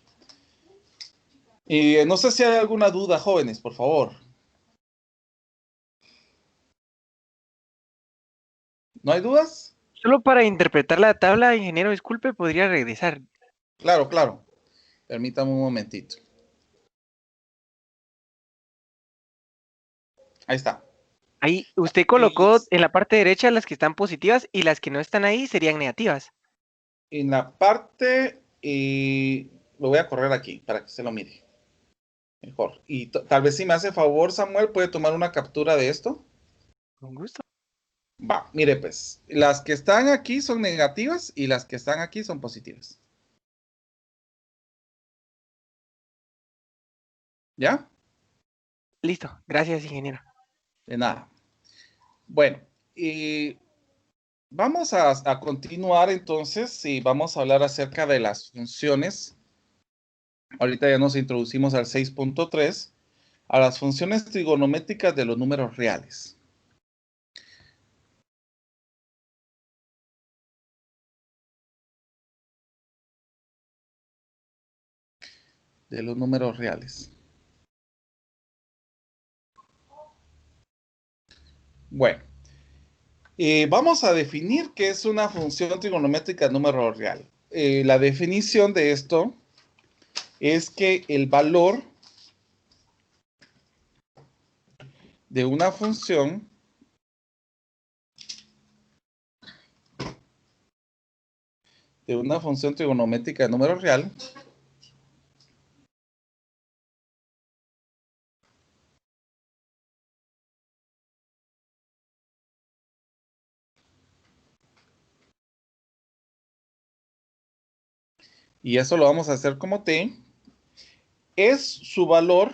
Y no sé si hay alguna duda, jóvenes, por favor. ¿No hay dudas? Solo para interpretar la tabla, ingeniero, disculpe, podría regresar. Claro, claro. Permítame un momentito. Ahí está. Ahí usted Y colocó en la parte derecha las que están positivas y las que no están ahí serían negativas. en la parte, lo voy a correr aquí para que se lo mire mejor. Y tal vez si me hace favor, Samuel, puede tomar una captura de esto. Con gusto. Va, mire pues, las que están aquí son negativas y las que están aquí son positivas. ¿Ya? Listo. Gracias, ingeniero. De nada. Bueno, y vamos a continuar entonces y vamos a hablar acerca de las funciones. Ahorita ya nos introducimos al 6.3, a las funciones trigonométricas de los números reales. de los números reales. Bueno, vamos a definir qué es una función trigonométrica de número real. La definición de esto es que el valor de una función trigonométrica de número real y eso lo vamos a hacer como t, es su valor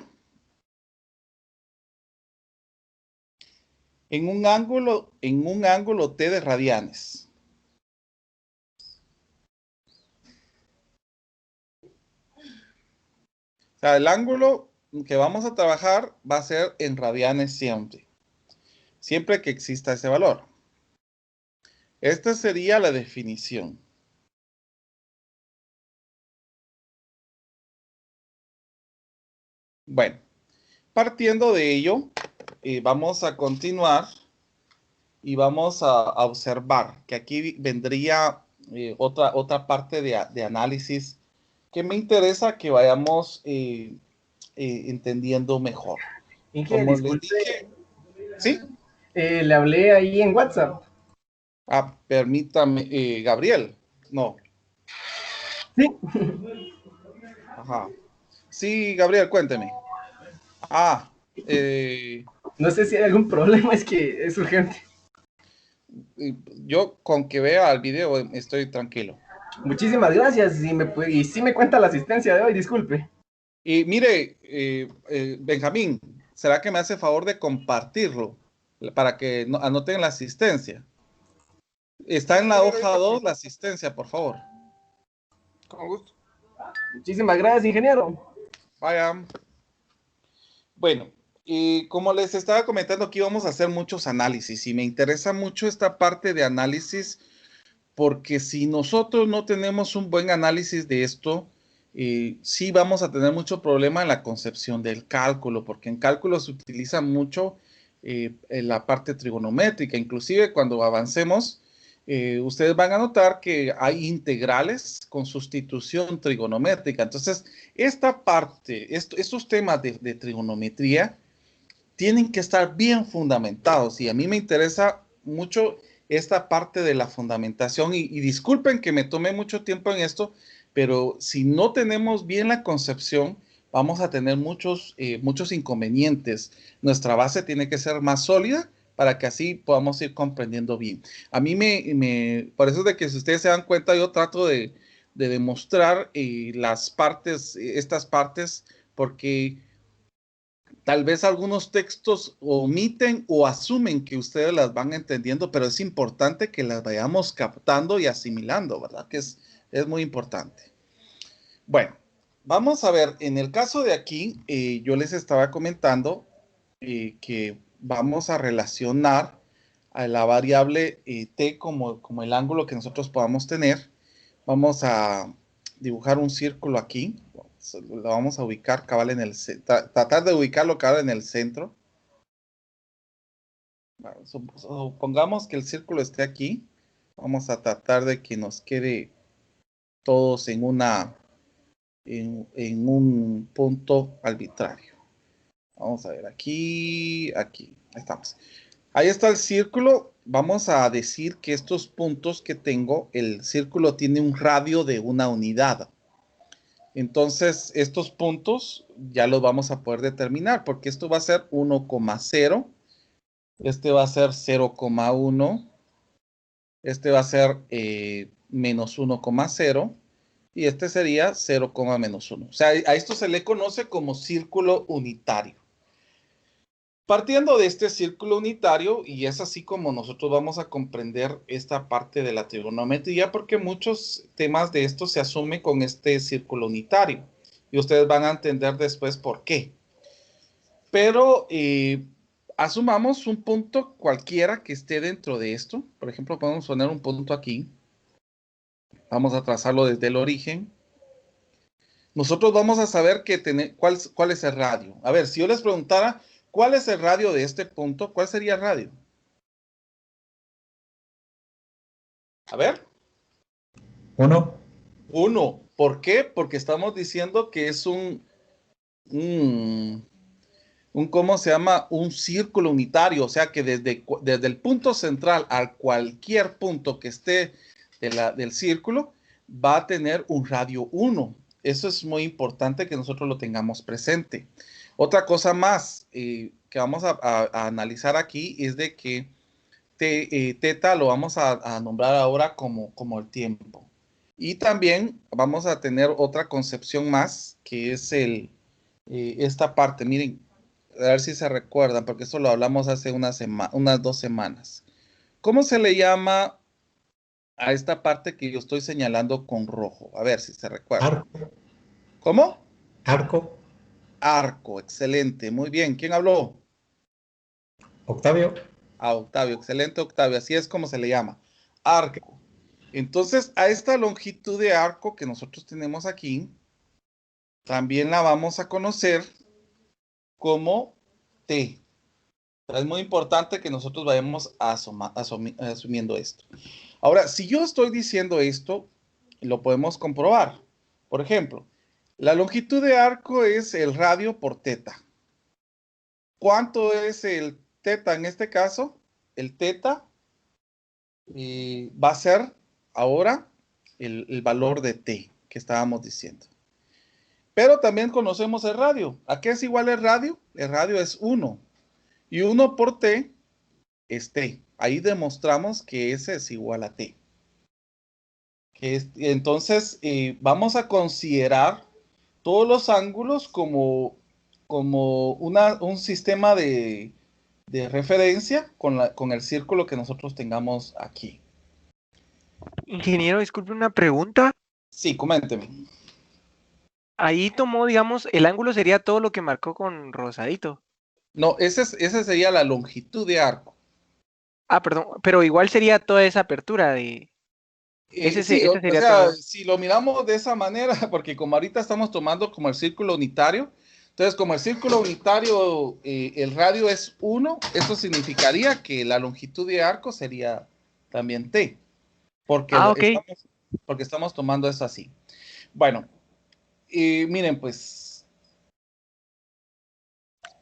en un ángulo t de radianes. O sea, el ángulo que vamos a trabajar va a ser en radianes siempre. Siempre que exista ese valor. Esta sería la definición. Bueno, partiendo de ello, vamos a continuar y vamos a observar que aquí vendría otra parte de análisis que me interesa que vayamos entendiendo mejor. Inge, Como les disculpe, dije, ¿sí? le hablé ahí en WhatsApp. Permítame, Gabriel. No. Sí. Ajá. Sí, Gabriel, cuénteme. No sé si hay algún problema, es que es urgente. Yo con que vea el video estoy tranquilo. Muchísimas gracias y sí me cuenta la asistencia de hoy, disculpe. Y mire, Benjamín, ¿será que me hace favor de compartirlo para que anoten la asistencia? Está en la hoja 2 la asistencia, por favor. Con gusto. Muchísimas gracias, ingeniero. Vaya. Bueno, y como les estaba comentando, aquí vamos a hacer muchos análisis y me interesa mucho esta parte de análisis porque si nosotros no tenemos un buen análisis de esto, sí vamos a tener mucho problema en la concepción del cálculo, porque en cálculo se utiliza mucho en la parte trigonométrica. Inclusive cuando avancemos, ustedes van a notar que hay integrales con sustitución trigonométrica. Entonces, esta parte, estos temas de trigonometría tienen que estar bien fundamentados y a mí me interesa mucho esta parte de la fundamentación y disculpen que me tome mucho tiempo en esto, pero si no tenemos bien la concepción, vamos a tener muchos inconvenientes. Nuestra base tiene que ser más sólida para que así podamos ir comprendiendo bien. A mí por eso es de que si ustedes se dan cuenta, yo trato de demostrar estas partes, porque tal vez algunos textos omiten o asumen que ustedes las van entendiendo, pero es importante que las vayamos captando y asimilando, ¿verdad? Que es muy importante. Bueno, vamos a ver, en el caso de aquí, yo les estaba comentando que vamos a relacionar a la variable t como el ángulo que nosotros podamos tener. Vamos a dibujar un círculo aquí. Lo vamos a ubicar cabal en el centro. Tratar de ubicarlo cabal en el centro. Supongamos que el círculo esté aquí. Vamos a tratar de que nos quede todos en un punto arbitrario. Vamos a ver aquí. Ahí estamos. Ahí está el círculo. Vamos a decir que estos puntos que tengo, el círculo tiene un radio de una unidad. Entonces, estos puntos ya los vamos a poder determinar, porque esto va a ser 1,0, este va a ser 0,1, este va a ser menos 1,0, y este sería 0, menos 1. O sea, a esto se le conoce como círculo unitario. Partiendo de este círculo unitario, y es así como nosotros vamos a comprender esta parte de la trigonometría, porque muchos temas de esto se asumen con este círculo unitario, y ustedes van a entender después por qué. Pero asumamos un punto cualquiera que esté dentro de esto. Por ejemplo, podemos poner un punto aquí. Vamos a trazarlo desde el origen. nosotros vamos a saber cuál es el radio. A ver, si yo les preguntara cuál es el radio de este punto, ¿cuál sería el radio? A ver. 1. 1. ¿Por qué? Porque estamos diciendo que es ¿cómo se llama? Un círculo unitario, o sea que desde el punto central a cualquier punto que esté del círculo, va a tener un radio 1. Eso es muy importante que nosotros lo tengamos presente. Otra cosa más que vamos a analizar aquí es de que teta lo vamos a nombrar ahora como el tiempo. Y también vamos a tener otra concepción más, que es esta parte. Miren, a ver si se recuerdan, porque eso lo hablamos hace unas 2 semanas. ¿Cómo se le llama a esta parte que yo estoy señalando con rojo? A ver si se recuerda. Arco. ¿Cómo? Arco. Arco, excelente, muy bien. ¿Quién habló? Octavio. Octavio, excelente Octavio, así es como se le llama, arco. Entonces, a esta longitud de arco que nosotros tenemos aquí, también la vamos a conocer como T. Es muy importante que nosotros vayamos asumiendo esto. Ahora, si yo estoy diciendo esto, lo podemos comprobar. Por ejemplo, la longitud de arco es el radio por teta. ¿Cuánto es el teta en este caso? El teta va a ser ahora el valor de t que estábamos diciendo. Pero también conocemos el radio. ¿A qué es igual el radio? El radio es 1. Y 1 por t es t. Ahí demostramos que S es igual a t. Entonces, vamos a considerar todos los ángulos como un sistema de referencia con el círculo que nosotros tengamos aquí. Ingeniero, disculpe una pregunta. Sí, coménteme. Ahí tomó, digamos, el ángulo sería todo lo que marcó con rosadito. No, esa sería la longitud de arco. Ah, perdón, pero igual sería toda esa apertura de... Sí, ese o sería sea, todo. si lo miramos de esa manera, porque como ahorita estamos tomando como el círculo unitario, entonces como el círculo unitario, el radio es 1, eso significaría que la longitud de arco sería también t, porque, Ah, ok. porque estamos tomando eso así. Bueno, miren pues.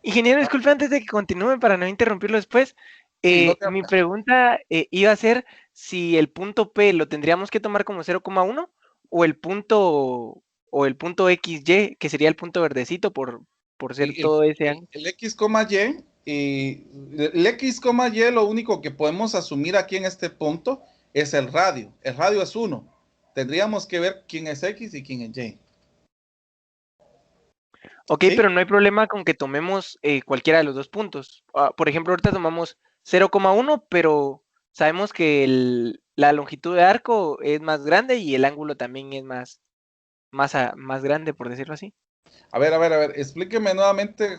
Ingeniero, disculpe antes de que continúe para no interrumpirlo después. Sí, no te Mi pregunta iba a ser si el punto P lo tendríamos que tomar como 0,1 o el punto XY, que sería el punto verdecito por ser todo ese ángulo. El X, Y, el X, Y, lo único que podemos asumir aquí en este punto es el radio. El radio es 1. Tendríamos que ver quién es X y quién es Y. Ok, ¿Sí? pero no hay problema con que tomemos cualquiera de los dos puntos. Por ejemplo, ahorita tomamos 0,1, pero sabemos que la longitud de arco es más grande y el ángulo también es más grande, por decirlo así. A ver, explíqueme nuevamente,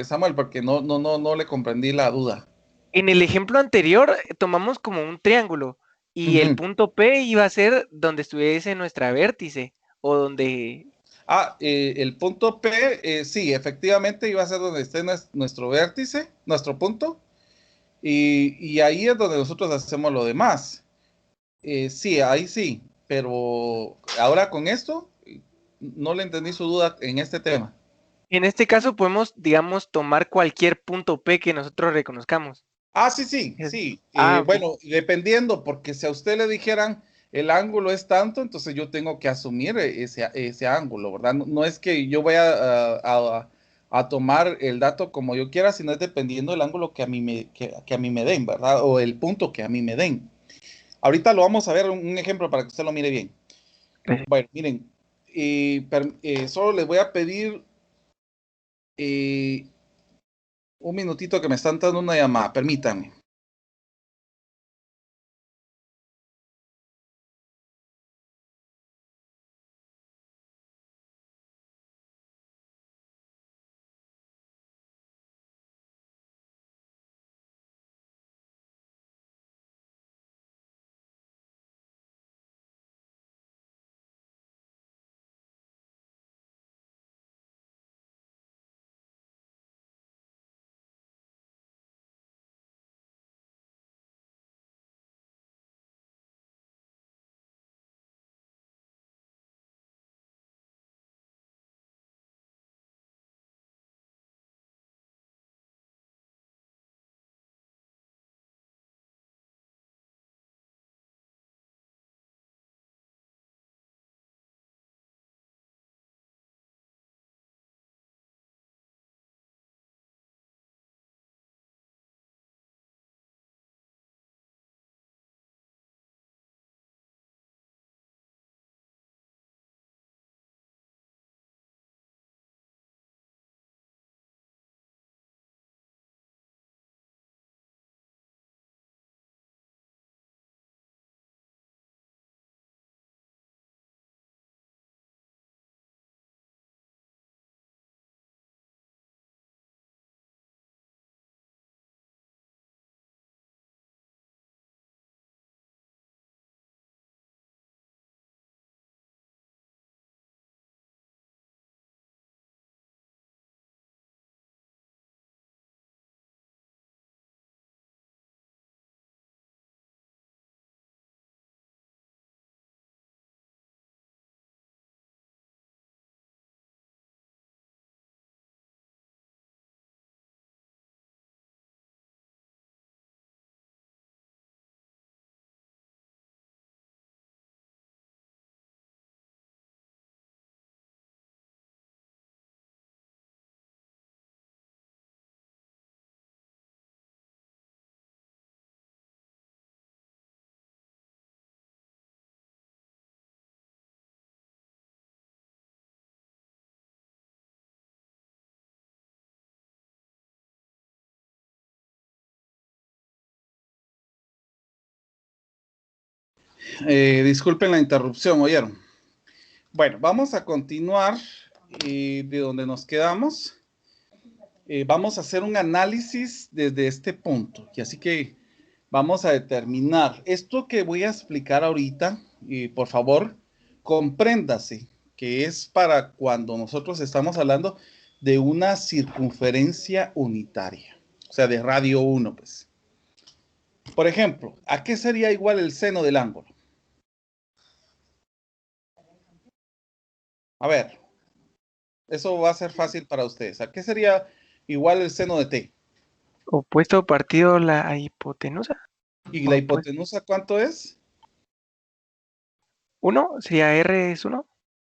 Samuel, porque no le comprendí la duda. En el ejemplo anterior tomamos como un triángulo y el Ujú. punto P iba a ser donde estuviese nuestra vértice o donde... El punto P, sí, efectivamente iba a ser donde esté nuestro vértice, nuestro punto, y ahí es donde nosotros hacemos lo demás. Sí, ahí sí, pero ahora con esto, no le entendí su duda en este tema. En este caso podemos, digamos, tomar cualquier punto P que nosotros reconozcamos. Sí. Ok. Bueno, dependiendo, porque si a usted le dijeran el ángulo es tanto, entonces yo tengo que asumir ese ángulo, ¿verdad? No es que yo vaya a tomar el dato como yo quiera, sino es dependiendo del ángulo que a mí me den, ¿verdad? O el punto que a mí me den. Ahorita lo vamos a ver un ejemplo para que usted lo mire bien. Bueno, miren, solo les voy a pedir un minutito que me están dando una llamada, permítanme. Disculpen la interrupción, ¿oyeron? Bueno, vamos a continuar de donde nos quedamos. Vamos a hacer un análisis desde este punto. Y así que vamos a determinar esto que voy a explicar ahorita. Por favor, compréndase que es para cuando nosotros estamos hablando de una circunferencia unitaria. O sea, de radio 1, pues. Por ejemplo, ¿a qué sería igual el seno del ángulo? A ver, eso va a ser fácil para ustedes. ¿A qué sería igual el seno de t? Opuesto partido la hipotenusa. ¿Y la Opuesto. hipotenusa cuánto es? 1 sería R es 1.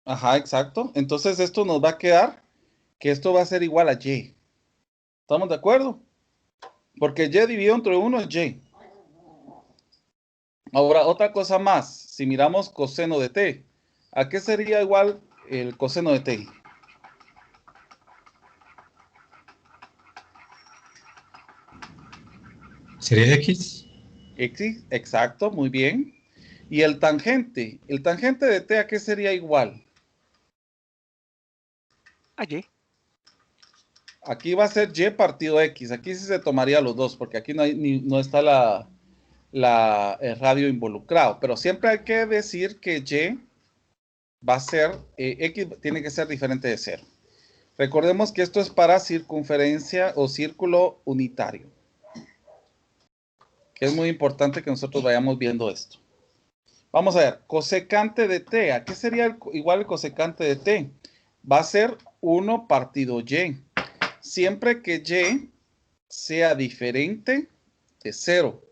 Ajá, exacto. Entonces esto nos va a quedar que esto va a ser igual a y. ¿Estamos de acuerdo? Porque y dividido entre 1 es y. Ahora, otra cosa más. Si miramos coseno de t, ¿a qué sería igual el coseno de t? ¿Sería X? X, exacto, muy bien. ¿Y el tangente? ¿El tangente de t a qué sería igual? A Y. Aquí va a ser y partido x. Aquí sí se tomaría los dos, porque aquí no está el radio involucrado. Pero siempre hay que decir que y va a ser, x tiene que ser diferente de 0. Recordemos que esto es para circunferencia o círculo unitario. Que es muy importante que nosotros vayamos viendo esto. Vamos a ver, cosecante de t. ¿A qué sería igual el cosecante de t? Va a ser 1 partido y. Siempre que y sea diferente de 0.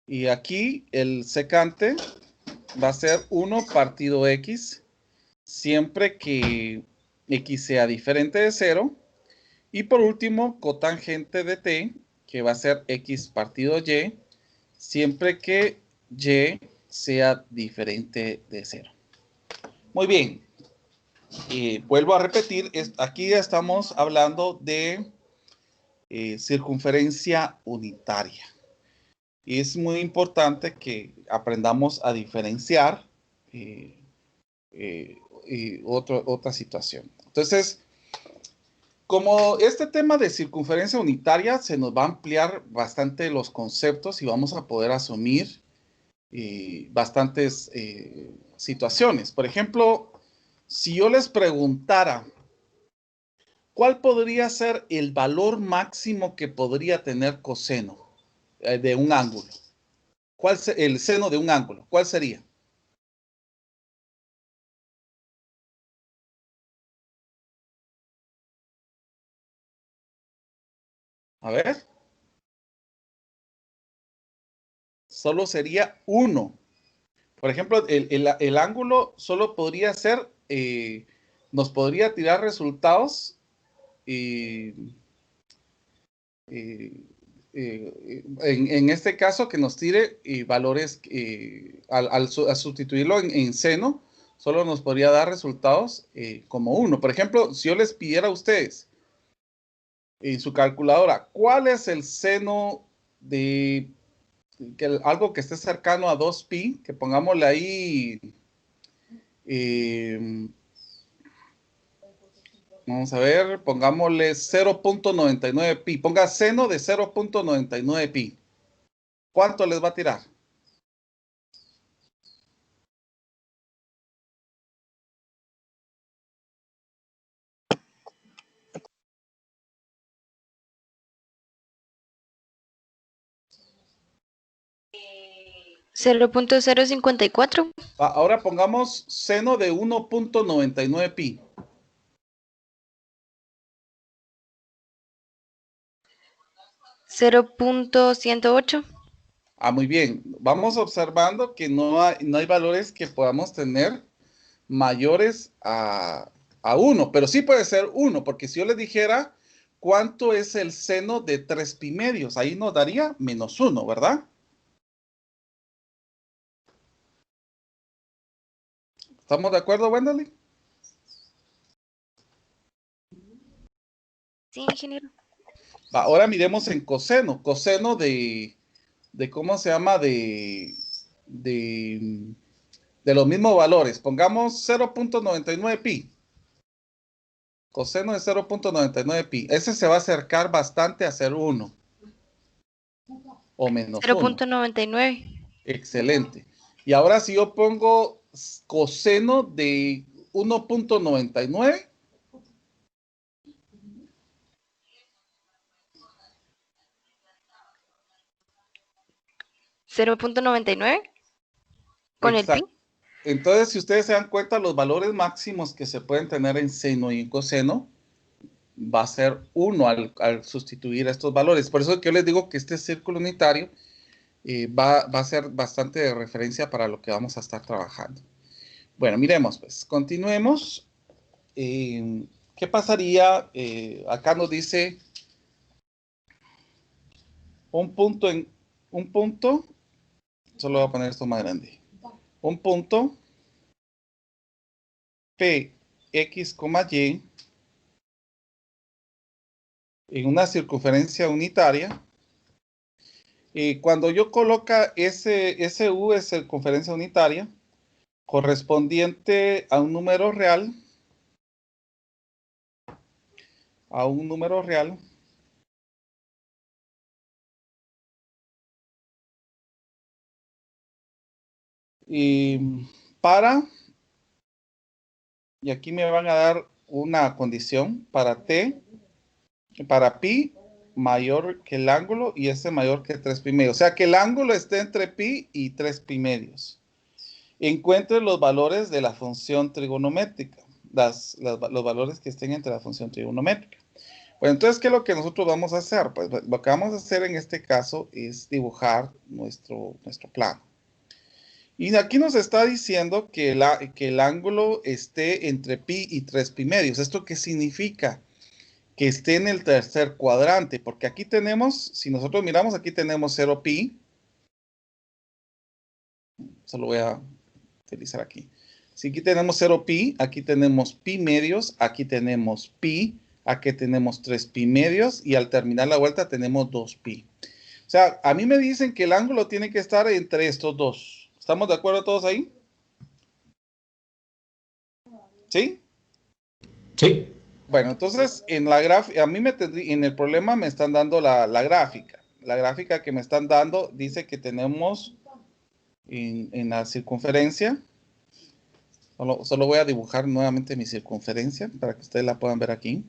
Y aquí el secante va a ser 1 partido x. Siempre que x sea diferente de 0. Y por último, cotangente de t, que va a ser x partido y, siempre que y sea diferente de 0. Muy bien. Vuelvo a repetir, aquí estamos hablando de circunferencia unitaria. Y es muy importante que aprendamos a diferenciar otra situación. Entonces, como este tema de circunferencia unitaria se nos va a ampliar bastante los conceptos y vamos a poder asumir bastantes situaciones. Por ejemplo, si yo les preguntara, ¿cuál podría ser el valor máximo que podría tener coseno de un ángulo? El seno de un ángulo, ¿cuál sería? A ver. Solo sería 1. Por ejemplo, el ángulo solo podría ser, nos podría tirar resultados en este caso que nos tire valores al sustituirlo en seno, solo nos podría dar resultados como 1. Por ejemplo, si yo les pidiera a ustedes en su calculadora, ¿cuál es el seno de algo que esté cercano a 2pi, que pongámosle ahí, vamos a ver, pongámosle 0.99pi, ponga seno de 0.99pi. ¿Cuánto les va a tirar? ¿0.054? Ahora pongamos seno de 1.99pi. ¿0.108? Muy bien. Vamos observando que no hay valores que podamos tener mayores a 1, pero sí puede ser 1, porque si yo les dijera cuánto es el seno de 3pi medios, ahí nos daría -1, ¿verdad? ¿Estamos de acuerdo, Wendelin? Sí, ingeniero. Ahora miremos en coseno. Coseno de ¿cómo se llama? De de los mismos valores. Pongamos 0.99 pi. Coseno de 0.99 pi. Ese se va a acercar bastante a ser 1. O menos 1. 0.99. Excelente. Y ahora si yo pongo coseno de 1.99. 0.99 con Exacto. el pi. Entonces, si ustedes se dan cuenta, los valores máximos que se pueden tener en seno y en coseno va a ser 1 al sustituir estos valores. Por eso es que yo les digo que este círculo unitario va a ser bastante de referencia para lo que vamos a estar trabajando. Bueno, miremos, pues, continuemos. ¿Qué pasaría? Acá nos dice un punto, solo voy a poner esto más grande. Un punto P, X, Y en una circunferencia unitaria. Y cuando yo coloca ese U es circunferencia unitaria correspondiente a un número real, y aquí me van a dar una condición para pi mayor que el ángulo y ese mayor que 3 pi medios. O sea que el ángulo esté entre pi y 3 pi medios. Encuentre los valores de la función trigonométrica, los valores que estén entre la función trigonométrica. Bueno, entonces, ¿qué es lo que nosotros vamos a hacer? Pues lo que vamos a hacer en este caso es dibujar nuestro plano. Y aquí nos está diciendo que el ángulo esté entre pi y 3 pi medios. ¿Esto qué significa? Que esté en el tercer cuadrante, porque aquí tenemos, si nosotros miramos, aquí tenemos 0 pi. Solo voy a utilizar aquí. Si aquí tenemos 0 pi, aquí tenemos pi medios, aquí tenemos pi, aquí tenemos 3 pi medios y al terminar la vuelta tenemos 2 pi. O sea, a mí me dicen que el ángulo tiene que estar entre estos dos. ¿Estamos de acuerdo todos ahí? ¿Sí? Sí. Bueno, entonces en la gráfica, en el problema me están dando la gráfica. La gráfica que me están dando dice que tenemos en la circunferencia. Solo voy a dibujar nuevamente mi circunferencia para que ustedes la puedan ver aquí.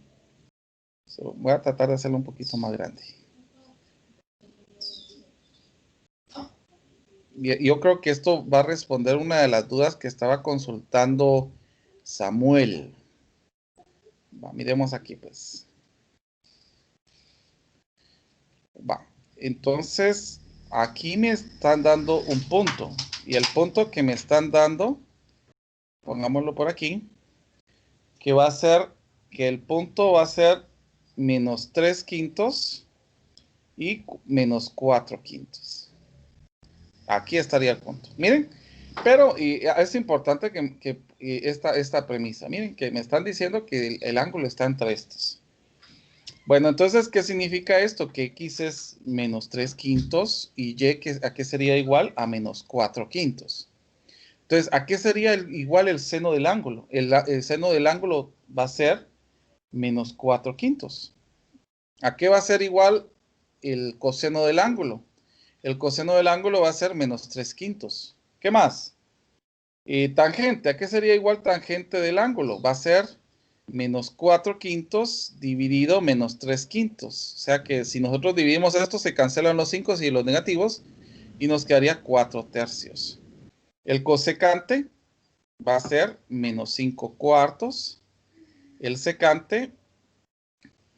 Voy a tratar de hacerlo un poquito más grande. Y yo creo que esto va a responder una de las dudas que estaba consultando Samuel. Miremos aquí, pues. Entonces, aquí me están dando un punto. Y el punto que me están dando, pongámoslo por aquí, que va a ser, que el punto va a ser menos 3 quintos y menos 4 quintos. Aquí estaría el punto. Miren, pero es importante que esta premisa. Miren, que me están diciendo que el ángulo está entre estos. Bueno, entonces, ¿qué significa esto? Que X es menos 3 quintos y Y, ¿a qué sería igual? A menos 4 quintos. Entonces, ¿a qué sería igual el seno del ángulo? El seno del ángulo va a ser menos 4 quintos. ¿A qué va a ser igual el coseno del ángulo? El coseno del ángulo va a ser menos 3 quintos. ¿Qué más? Tangente. ¿A qué sería igual tangente del ángulo? Va a ser menos 4 quintos dividido menos 3 quintos. O sea que si nosotros dividimos esto, se cancelan los 5 y los negativos y nos quedaría 4 tercios. El cosecante va a ser menos 5 cuartos. El secante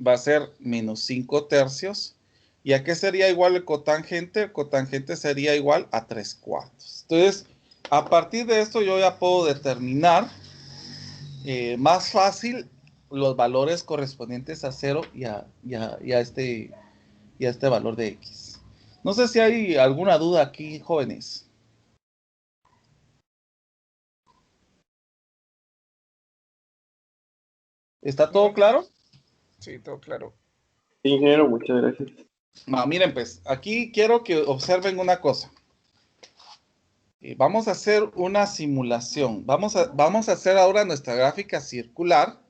va a ser menos 5 tercios. ¿Y a qué sería igual el cotangente? El cotangente sería igual a 3 cuartos. Entonces, a partir de esto yo ya puedo determinar más fácil los valores correspondientes a 0 y a este valor de X. No sé si hay alguna duda aquí, jóvenes. ¿Está todo claro? Sí, todo claro. Ingeniero, muchas gracias. Miren, pues, aquí quiero que observen una cosa. Vamos a hacer una simulación. Vamos a hacer ahora nuestra gráfica circular,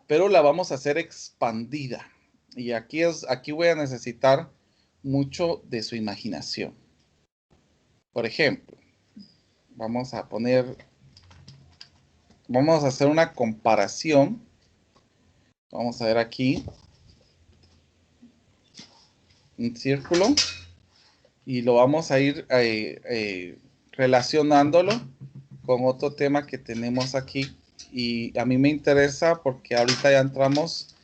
pero la vamos a hacer expandida. Y aquí voy a necesitar mucho de su imaginación. Por ejemplo, vamos a hacer una comparación. Vamos a ver aquí un círculo y lo vamos a ir relacionándolo con otro tema que tenemos aquí. Y a mí me interesa porque ahorita ya entramos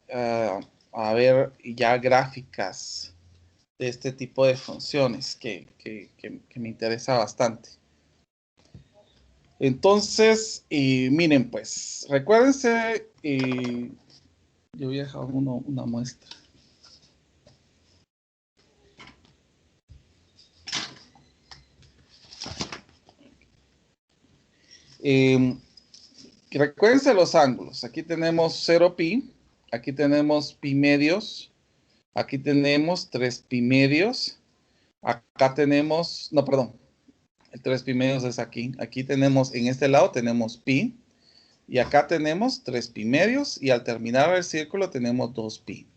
a ver ya gráficas de este tipo de funciones que me interesa bastante. Entonces, miren pues, recuérdense, yo voy a dejar una muestra. Recuérdense los ángulos. Aquí tenemos 0 pi, aquí tenemos pi medios, aquí tenemos 3 pi medios, acá tenemos, no, perdón, el 3 pi medios es aquí. Aquí tenemos, en este lado tenemos pi, y acá tenemos 3 pi medios, y al terminar el círculo tenemos 2 pi.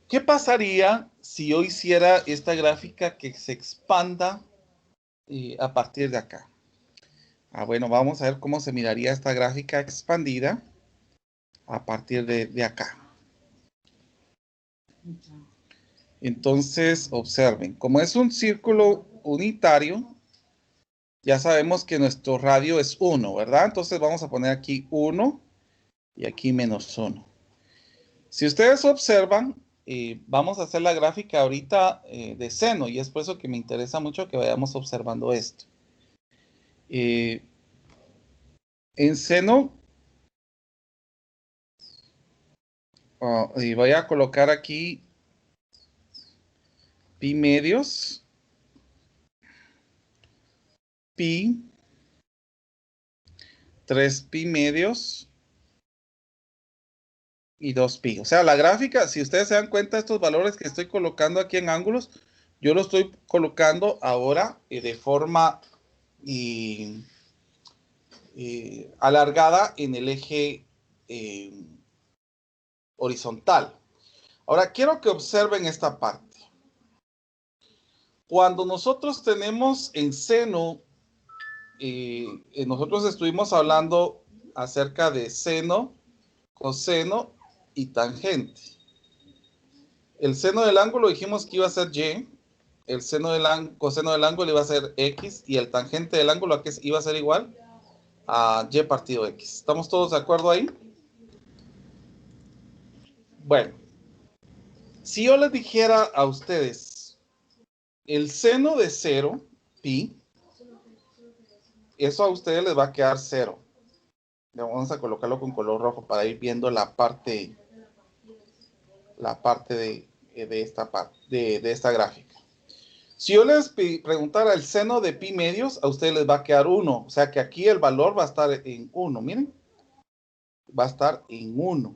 ¿Qué pasaría si yo hiciera esta gráfica que se expanda a partir de acá? Bueno, vamos a ver cómo se miraría esta gráfica expandida a partir de acá. Entonces, observen, como es un círculo unitario, ya sabemos que nuestro radio es 1, ¿verdad? Entonces vamos a poner aquí 1 y aquí menos 1. Si ustedes observan, vamos a hacer la gráfica ahorita de seno, y es por eso que me interesa mucho que vayamos observando esto. En seno, y voy a colocar aquí pi medios, pi, 3 pi medios y 2 pi. O sea, la gráfica, si ustedes se dan cuenta, estos valores que estoy colocando aquí en ángulos, yo lo estoy colocando ahora de forma alargada en el eje horizontal. Ahora, quiero que observen esta parte. Cuando nosotros tenemos en seno, nosotros estuvimos hablando acerca de seno, coseno y tangente. El seno del ángulo dijimos que iba a ser y, el coseno del ángulo iba a ser x, y el tangente del ángulo aquí iba a ser igual a y partido x. ¿Estamos todos de acuerdo ahí? Bueno, si yo les dijera a ustedes el seno de 0, pi, eso a ustedes les va a quedar 0. Vamos a colocarlo con color rojo para ir viendo la parte de esta gráfica. Si yo les preguntara el seno de pi medios, a ustedes les va a quedar 1. O sea que aquí el valor va a estar en 1. Miren. Va a estar en 1.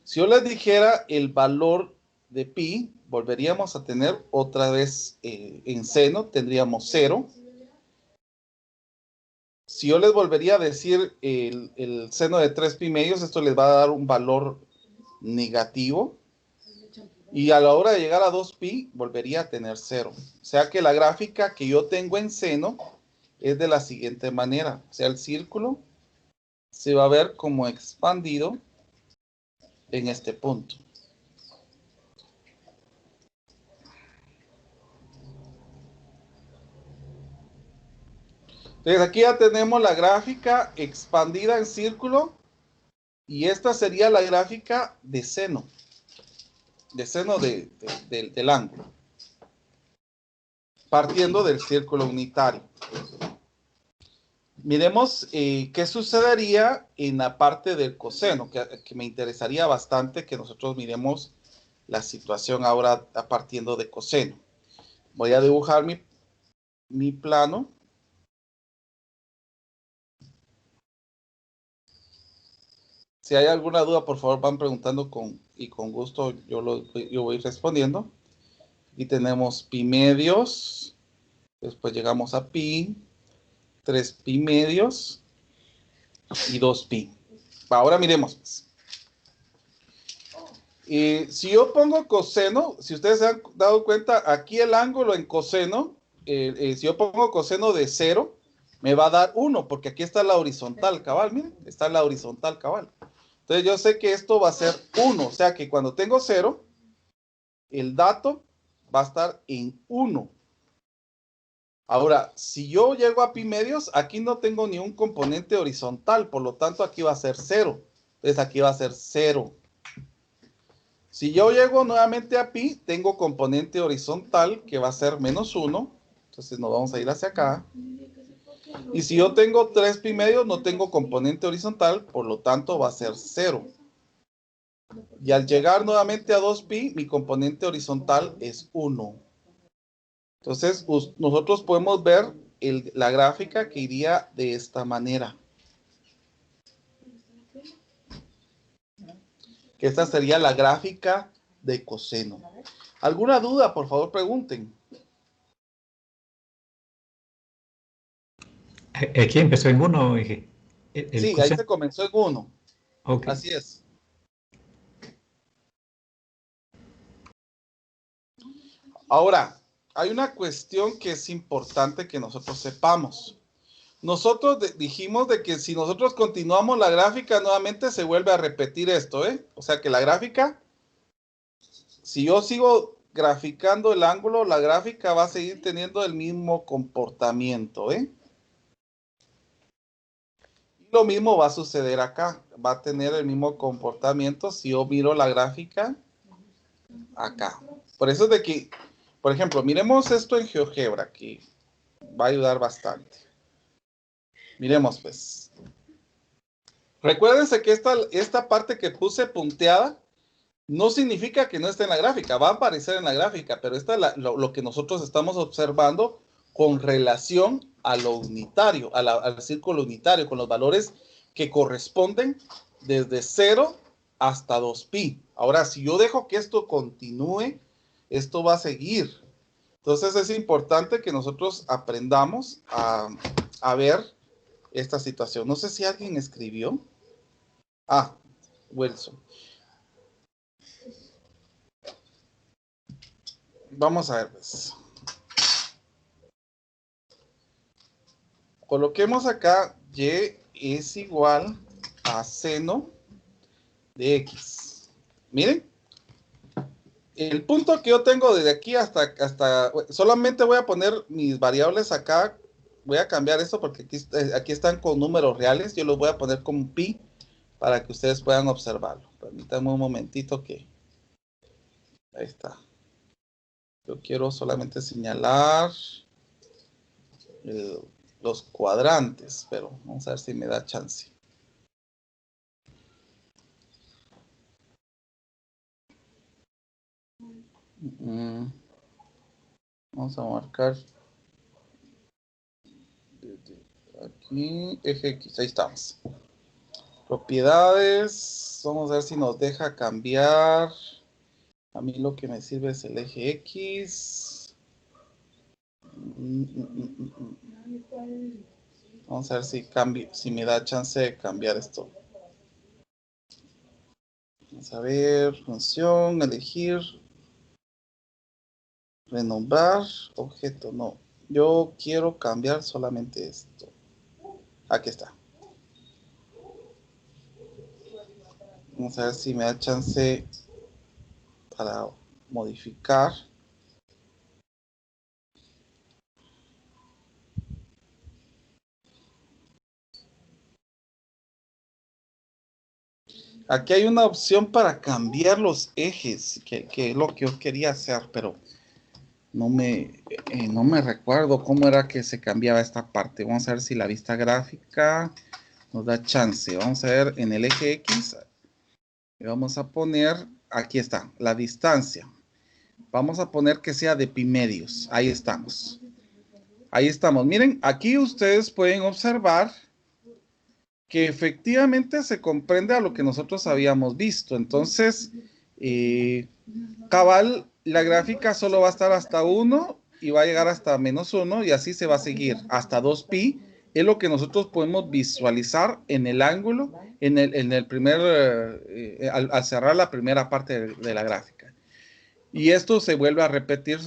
Si yo les dijera el valor de pi, volveríamos a tener otra vez en seno, tendríamos 0. Si yo les volvería a decir el seno de 3 pi medios, esto les va a dar un valor negativo. Y a la hora de llegar a 2 pi, volvería a tener 0. O sea que la gráfica que yo tengo en seno es de la siguiente manera. O sea, el círculo se va a ver como expandido en este punto. Entonces aquí ya tenemos la gráfica expandida en círculo, y esta sería la gráfica de seno del ángulo, partiendo del círculo unitario. Miremos qué sucedería en la parte del coseno, que me interesaría bastante que nosotros miremos la situación ahora partiendo de coseno. Voy a dibujar mi plano. Si hay alguna duda, por favor, van preguntando y con gusto yo voy respondiendo. Aquí tenemos pi medios, Después llegamos a pi, 3 pi medios y 2 pi. Ahora miremos, pues. Si yo pongo coseno, si ustedes se han dado cuenta, aquí el ángulo en coseno, si yo pongo coseno de 0, me va a dar 1, porque aquí está la horizontal cabal, miren, está la horizontal cabal. Entonces yo sé que esto va a ser 1, o sea que cuando tengo 0, el dato va a estar en 1. Ahora, si yo llego a pi medios, aquí no tengo ni un componente horizontal, por lo tanto aquí va a ser 0. Entonces aquí va a ser 0. Si yo llego nuevamente a pi, tengo componente horizontal que va a ser menos 1. Entonces nos vamos a ir hacia acá. Y si yo tengo 3 pi medios, no tengo componente horizontal, por lo tanto va a ser 0. Y al llegar nuevamente a 2 pi, mi componente horizontal es 1. Entonces nosotros podemos ver la gráfica que iría de esta manera. Que esta sería la gráfica de coseno. ¿Alguna duda? Por favor, pregunten. Aquí empezó en 1. Sí, ahí se comenzó en 1. Okay. Así es. Ahora, hay una cuestión que es importante que nosotros sepamos. Nosotros dijimos de que si nosotros continuamos la gráfica, nuevamente se vuelve a repetir esto, ¿eh? O sea que la gráfica, si yo sigo graficando el ángulo, la gráfica va a seguir teniendo el mismo comportamiento, ¿eh? Y lo mismo va a suceder acá. Va a tener el mismo comportamiento si yo miro la gráfica acá. Por eso es de que, por ejemplo, miremos esto en GeoGebra, que va a ayudar bastante. Miremos, pues. Recuérdense que esta parte que puse punteada no significa que no esté en la gráfica. Va a aparecer en la gráfica, pero esta es lo que nosotros estamos observando con relación a lo unitario, al círculo unitario, con los valores que corresponden desde 0 hasta 2pi. Ahora, si yo dejo que esto continúe, esto va a seguir. Entonces es importante que nosotros aprendamos a ver esta situación. No sé si alguien escribió. Ah, Wilson. Vamos a ver, pues. Coloquemos acá y es igual a seno de x. Miren. El punto que yo tengo desde aquí hasta solamente voy a poner mis variables acá. Voy a cambiar esto porque aquí están con números reales. Yo los voy a poner con pi para que ustedes puedan observarlo. Permítanme un momentito que... Ahí está. Yo quiero solamente señalar los cuadrantes, pero vamos a ver si me da chance. Vamos a marcar aquí eje X, ahí estamos. Propiedades, vamos a ver si nos deja cambiar. A mí lo que me sirve es el eje X. Vamos a ver si me da chance de cambiar esto. Vamos a ver, función, elegir, renombrar, objeto, no. Yo quiero cambiar solamente esto. Aquí está. Vamos a ver si me da chance para modificar. Aquí hay una opción para cambiar los ejes, que es lo que yo quería hacer, pero no me recuerdo cómo era que se cambiaba esta parte. Vamos a ver si la vista gráfica nos da chance. Vamos a ver en el eje X. Y vamos a poner, aquí está, la distancia. Vamos a poner que sea de pi medios. Ahí estamos. Ahí estamos. Miren, aquí ustedes pueden observar que efectivamente se comprende a lo que nosotros habíamos visto. Entonces, cabal, la gráfica solo va a estar hasta 1 y va a llegar hasta -1 y así se va a seguir hasta 2pi. Es lo que nosotros podemos visualizar en el ángulo, en el primer, al cerrar la primera parte de la gráfica. Y esto se vuelve a repetir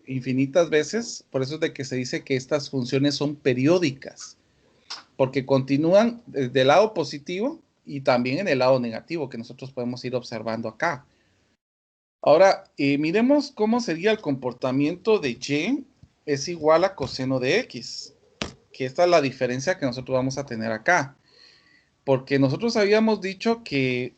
infinitas veces, por eso es de que se dice que estas funciones son periódicas, porque continúan del lado positivo y también en el lado negativo, que nosotros podemos ir observando acá. Ahora, miremos cómo sería el comportamiento de y es igual a coseno de x, que esta es la diferencia que nosotros vamos a tener acá. Porque nosotros habíamos dicho que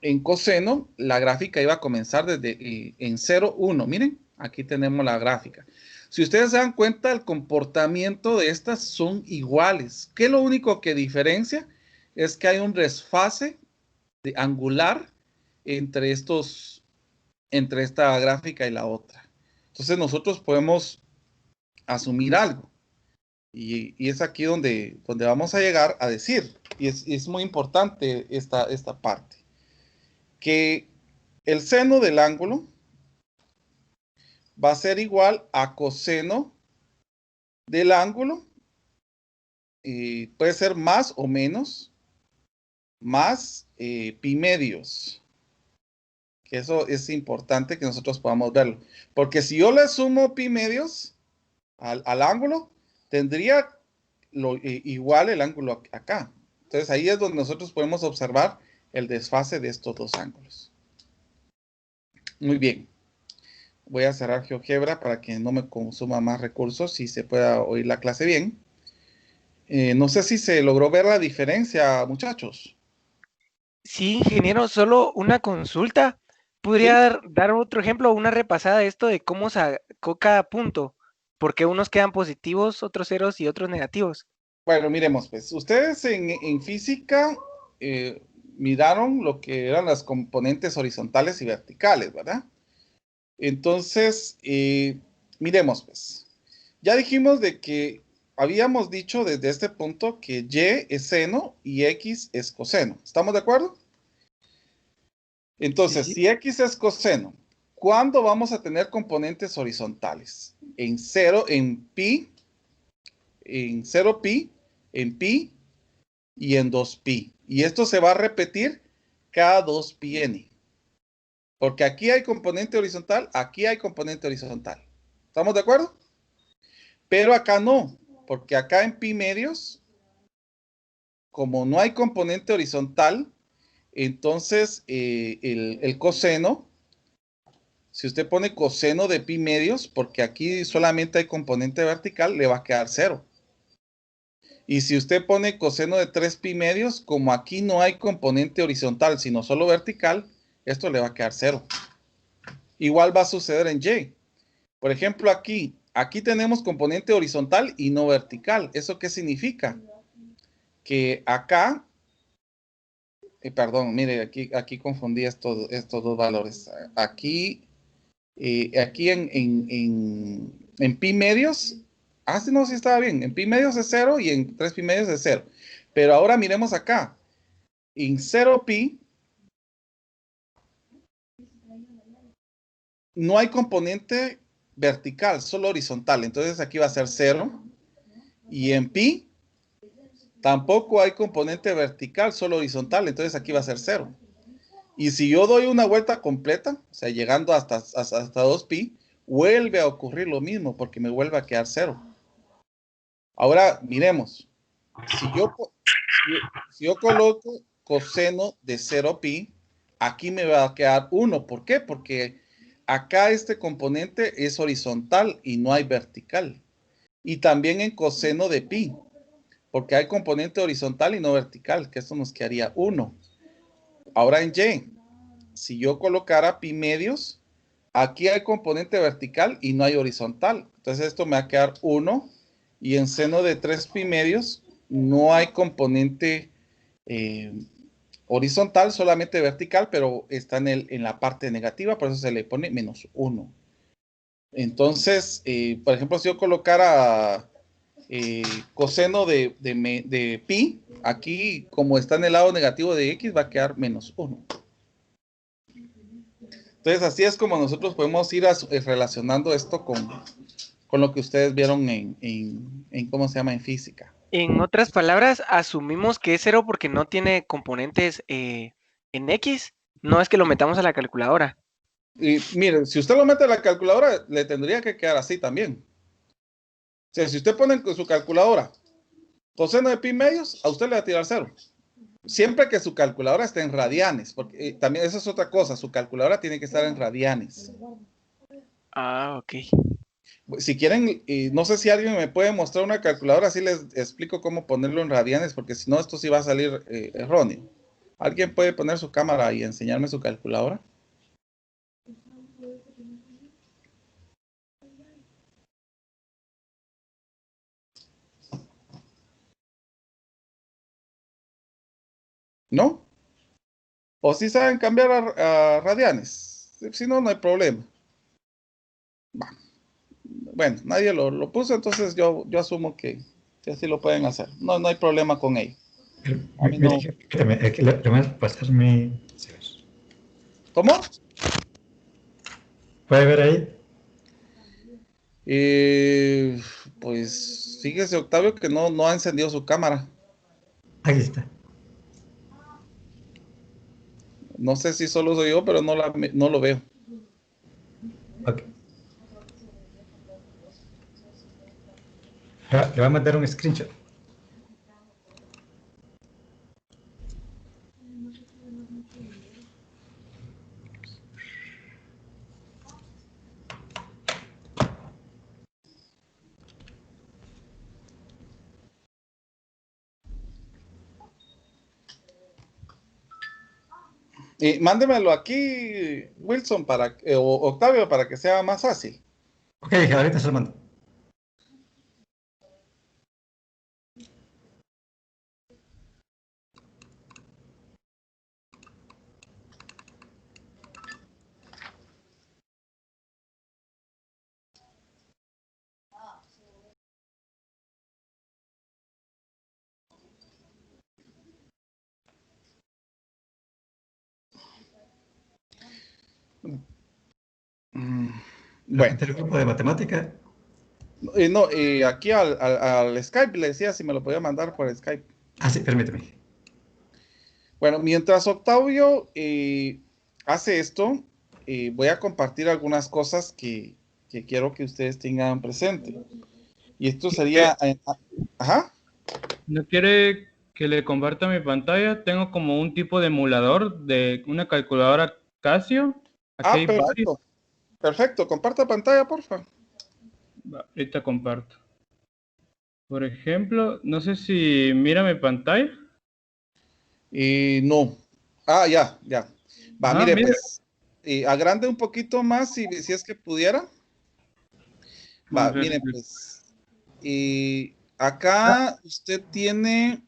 en coseno la gráfica iba a comenzar desde en 0, 1. Miren, aquí tenemos la gráfica. Si ustedes se dan cuenta, el comportamiento de estas son iguales. ¿Qué es lo único que diferencia? Es que hay un desfase angular entre esta gráfica y la otra. Entonces nosotros podemos asumir algo. Y es aquí donde vamos a llegar a decir, y es muy importante esta parte, que el seno del ángulo va a ser igual a coseno del ángulo, y puede ser más o menos, más pi medios. Que eso es importante que nosotros podamos verlo. Porque si yo le sumo pi medios al ángulo, tendría igual el ángulo acá. Entonces ahí es donde nosotros podemos observar el desfase de estos dos ángulos. Muy bien. Voy a cerrar GeoGebra para que no me consuma más recursos y se pueda oír la clase bien. No sé si se logró ver la diferencia, muchachos. Sí, ingeniero, solo una consulta. ¿Podría Sí. dar otro ejemplo, una repasada de esto de cómo sacó cada punto? Porque unos quedan positivos, otros ceros y otros negativos. Bueno, miremos, pues, ustedes en física miraron lo que eran las componentes horizontales y verticales, ¿verdad? Entonces, miremos, pues. Ya dijimos de que habíamos dicho desde este punto que y es seno y x es coseno. ¿Estamos de acuerdo? Entonces, Sí. si x es coseno, ¿cuándo vamos a tener componentes horizontales? En 0, en pi, en 0pi, en pi y en 2pi. Y esto se va a repetir cada 2πn. Porque aquí hay componente horizontal, aquí hay componente horizontal. ¿Estamos de acuerdo? Pero acá no, porque acá en pi medios, como no hay componente horizontal, entonces el coseno, si usted pone coseno de pi medios, porque aquí solamente hay componente vertical, le va a quedar 0. Y si usted pone coseno de 3pi medios, como aquí no hay componente horizontal, sino solo vertical, esto le va a quedar 0. Igual va a suceder en y. Por ejemplo, aquí tenemos componente horizontal y no vertical. ¿Eso qué significa? Que acá, perdón, mire, aquí confundí estos dos valores. Aquí en pi medios, sí, no, sí estaba bien. En pi medios es 0 y en 3 pi medios es 0. Pero ahora miremos acá. En 0pi no hay componente vertical, solo horizontal. Entonces aquí va a ser 0. Y en pi tampoco hay componente vertical, solo horizontal. Entonces aquí va a ser 0. Y si yo doy una vuelta completa, o sea, llegando hasta 2pi, vuelve a ocurrir lo mismo porque me vuelve a quedar 0. Ahora, miremos. Si yo coloco coseno de 0pi, aquí me va a quedar 1. ¿Por qué? Porque acá este componente es horizontal y no hay vertical. Y también en coseno de pi, porque hay componente horizontal y no vertical, que esto nos quedaría 1. Ahora en y, si yo colocara pi medios, aquí hay componente vertical y no hay horizontal. Entonces esto me va a quedar 1. Y en seno de 3 pi medios no hay componente horizontal, solamente vertical, pero está en la parte negativa, por eso se le pone -1. Entonces, por ejemplo, si yo colocara coseno de pi, aquí como está en el lado negativo de x, va a quedar -1. Entonces, así es como nosotros podemos ir relacionando esto con lo que ustedes vieron en ¿cómo se llama? En física. En otras palabras, asumimos que es 0 porque no tiene componentes en X. No es que lo metamos a la calculadora. Y miren, si usted lo mete a la calculadora, le tendría que quedar así también. O sea, si usted pone en su calculadora coseno de pi medios, a usted le va a tirar 0. Siempre que su calculadora esté en radianes, porque también esa es otra cosa, su calculadora tiene que estar en radianes. Ah, ok. Si quieren, no sé si alguien me puede mostrar una calculadora, así les explico cómo ponerlo en radianes, porque si no, esto sí va a salir erróneo. ¿Alguien puede poner su cámara y enseñarme su calculadora? ¿No? ¿O si saben cambiar a radianes? Si no, no hay problema. Va. Bueno, nadie lo puso, entonces yo asumo que así lo pueden hacer. No, no hay problema con ello. A mí no. Aquí le voy a pasar mi... ¿Cómo? ¿Puede ver ahí? Pues fíjese, Octavio, que no ha encendido su cámara. Aquí está. No sé si solo soy yo, pero no lo veo. Ok. Le voy a mandar un screenshot. Mándemelo aquí, Wilson, o Octavio, para que sea más fácil. Ok, ahorita se lo mando. Bueno. El grupo de matemática. No, aquí al Skype le decía si me lo podía mandar por Skype. Ah, sí, permíteme. Bueno, mientras Octavio hace esto, voy a compartir algunas cosas que quiero que ustedes tengan presente. Y esto sería... ajá. ¿No quiere que le comparta mi pantalla? Tengo como un tipo de emulador de una calculadora Casio. Aquí hay varios. Perfecto. Perfecto. Comparta pantalla, porfa. Ahorita comparto. Por ejemplo, no sé si mira mi pantalla. No. Ya. Va, Ajá, mire, mire. pues, agrande un poquito más si es que pudiera. Va, Vamos a ver. mire, pues, acá usted tiene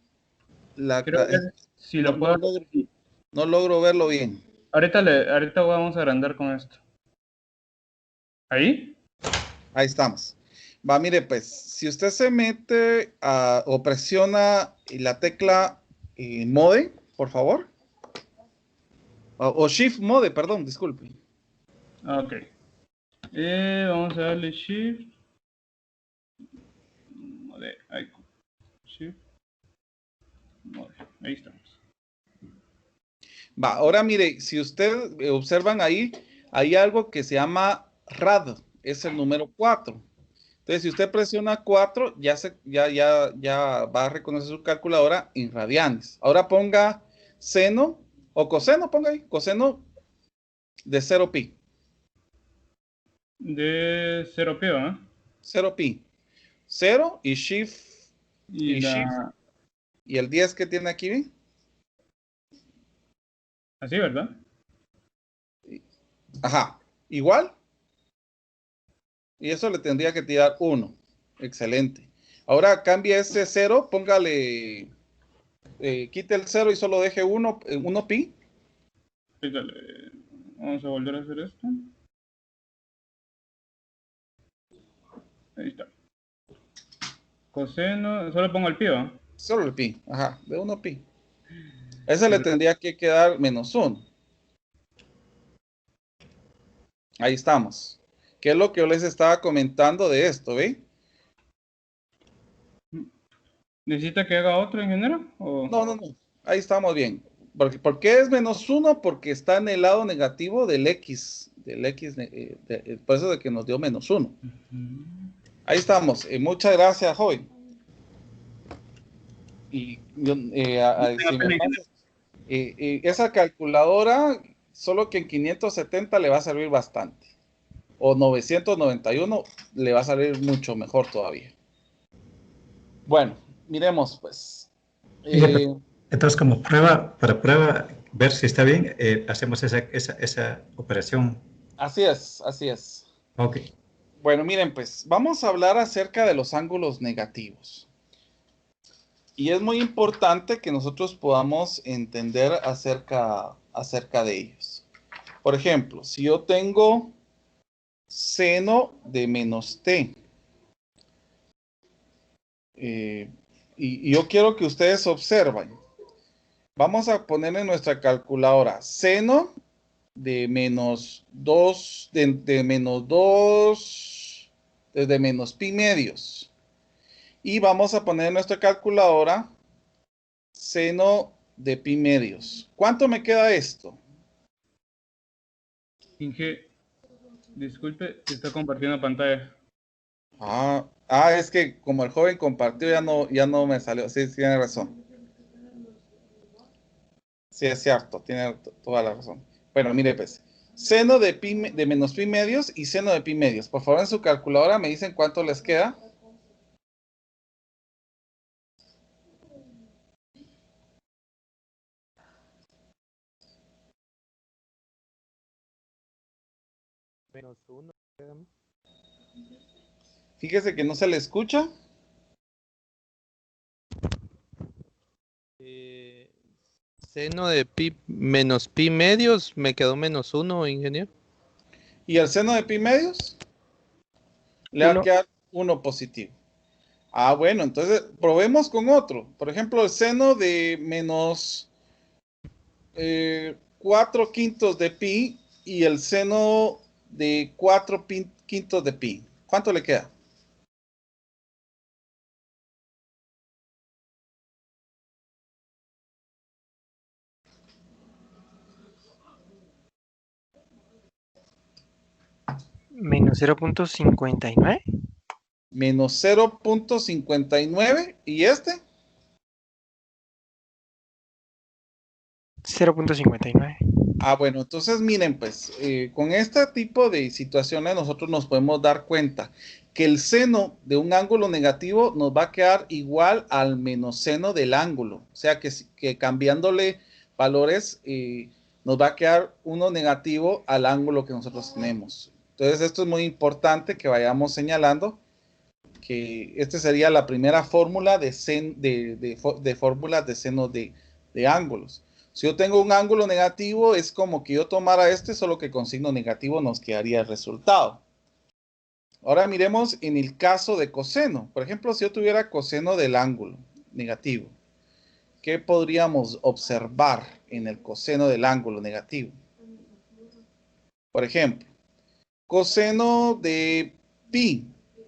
Quiero ver si lo puedo. No logro verlo bien. Ahorita vamos a agrandar con esto. ¿Ahí? Ahí estamos. Va, mire, pues, si usted se mete o presiona la tecla Mode, por favor. O Shift Mode, perdón, disculpe. Ok. Vamos a darle Shift. Ahí. Shift. Mode. Ahí estamos. Va, ahora mire, si ustedes observan ahí, hay algo que se llama rad, es el número 4. Entonces, si usted presiona 4, ya va a reconocer su calculadora en radianes. Ahora ponga seno o coseno, ponga ahí, coseno de 0 pi. De 0 pi, ¿eh? 0 pi. 0 y shift. Y shift. Y el 10 que tiene aquí, ¿ven? Así, ¿verdad? Ajá. Igual. Y eso le tendría que tirar 1. Excelente. Ahora cambie ese 0, póngale, quite el 0 y solo deje 1 pi. Fíjale. Vamos a volver a hacer esto. Ahí está. Coseno, solo pongo el pi, ¿no? Solo el pi, ajá, de 1 pi. Ese le tendría que quedar menos 1. Ahí estamos. ¿Qué es lo que yo les estaba comentando de esto, ve? ¿Necesita que haga otro, ingeniero? ¿O? No, ahí estamos bien. ¿Por qué es -1? Porque está en el lado negativo del X, por eso de que nos dio -1. Ahí estamos. Muchas gracias, joven. Y si me pasas, esa calculadora, solo que en 570 le va a servir bastante. O 991 le va a salir mucho mejor todavía. Bueno, miremos pues. Entonces, como prueba, para prueba, ver si está bien, hacemos esa operación. Así es, así es. Ok. Bueno, miren pues, vamos a hablar acerca de los ángulos negativos. Y es muy importante que nosotros podamos entender acerca de ellos. Por ejemplo, si yo tengo seno de -t, y yo quiero que ustedes observen. Vamos a poner en nuestra calculadora seno de -2, desde -pi medios. Y vamos a poner en nuestra calculadora seno de pi medios. ¿Cuánto me queda esto? Inge, disculpe, está compartiendo pantalla. Es que como el joven compartió, ya no me salió. Sí, tiene razón. Sí, es cierto, tiene toda la razón. Bueno, mire pues, seno de -pi medios y seno de pi medios. Por favor, en su calculadora me dicen cuánto les queda. -1. Fíjese que no se le escucha. Seno de pi menos pi medios me quedó -1, ingeniero. ¿Y el seno de pi medios? Le va a quedar 1 positivo. Bueno, entonces probemos con otro. Por ejemplo, el seno de -4/5 de pi y el seno de 4/5 de pi. ¿Cuánto le queda? -0.59. -0.59. ¿Y este? 0.59. Bueno, entonces miren, pues, con este tipo de situaciones nosotros nos podemos dar cuenta que el seno de un ángulo negativo nos va a quedar igual al menos seno del ángulo. O sea que cambiándole valores nos va a quedar uno negativo al ángulo que nosotros tenemos. Entonces esto es muy importante que vayamos señalando que esta sería la primera fórmula de fórmulas de seno de ángulos. Si yo tengo un ángulo negativo, es como que yo tomara solo que con signo negativo nos quedaría el resultado. Ahora miremos en el caso de coseno. Por ejemplo, si yo tuviera coseno del ángulo negativo, ¿qué podríamos observar en el coseno del ángulo negativo? Por ejemplo, coseno de pi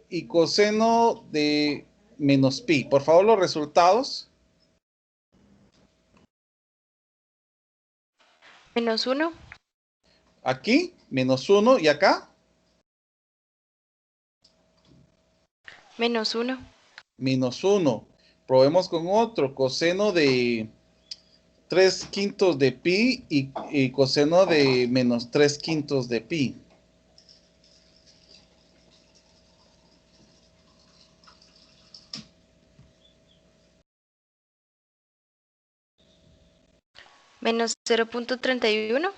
y coseno de -pi. Por favor, los resultados. -1. Aquí, -1. ¿Y acá? -1. -1. Probemos con otro. Coseno de 3/5 de pi y coseno de -3/5 de pi. -0.31.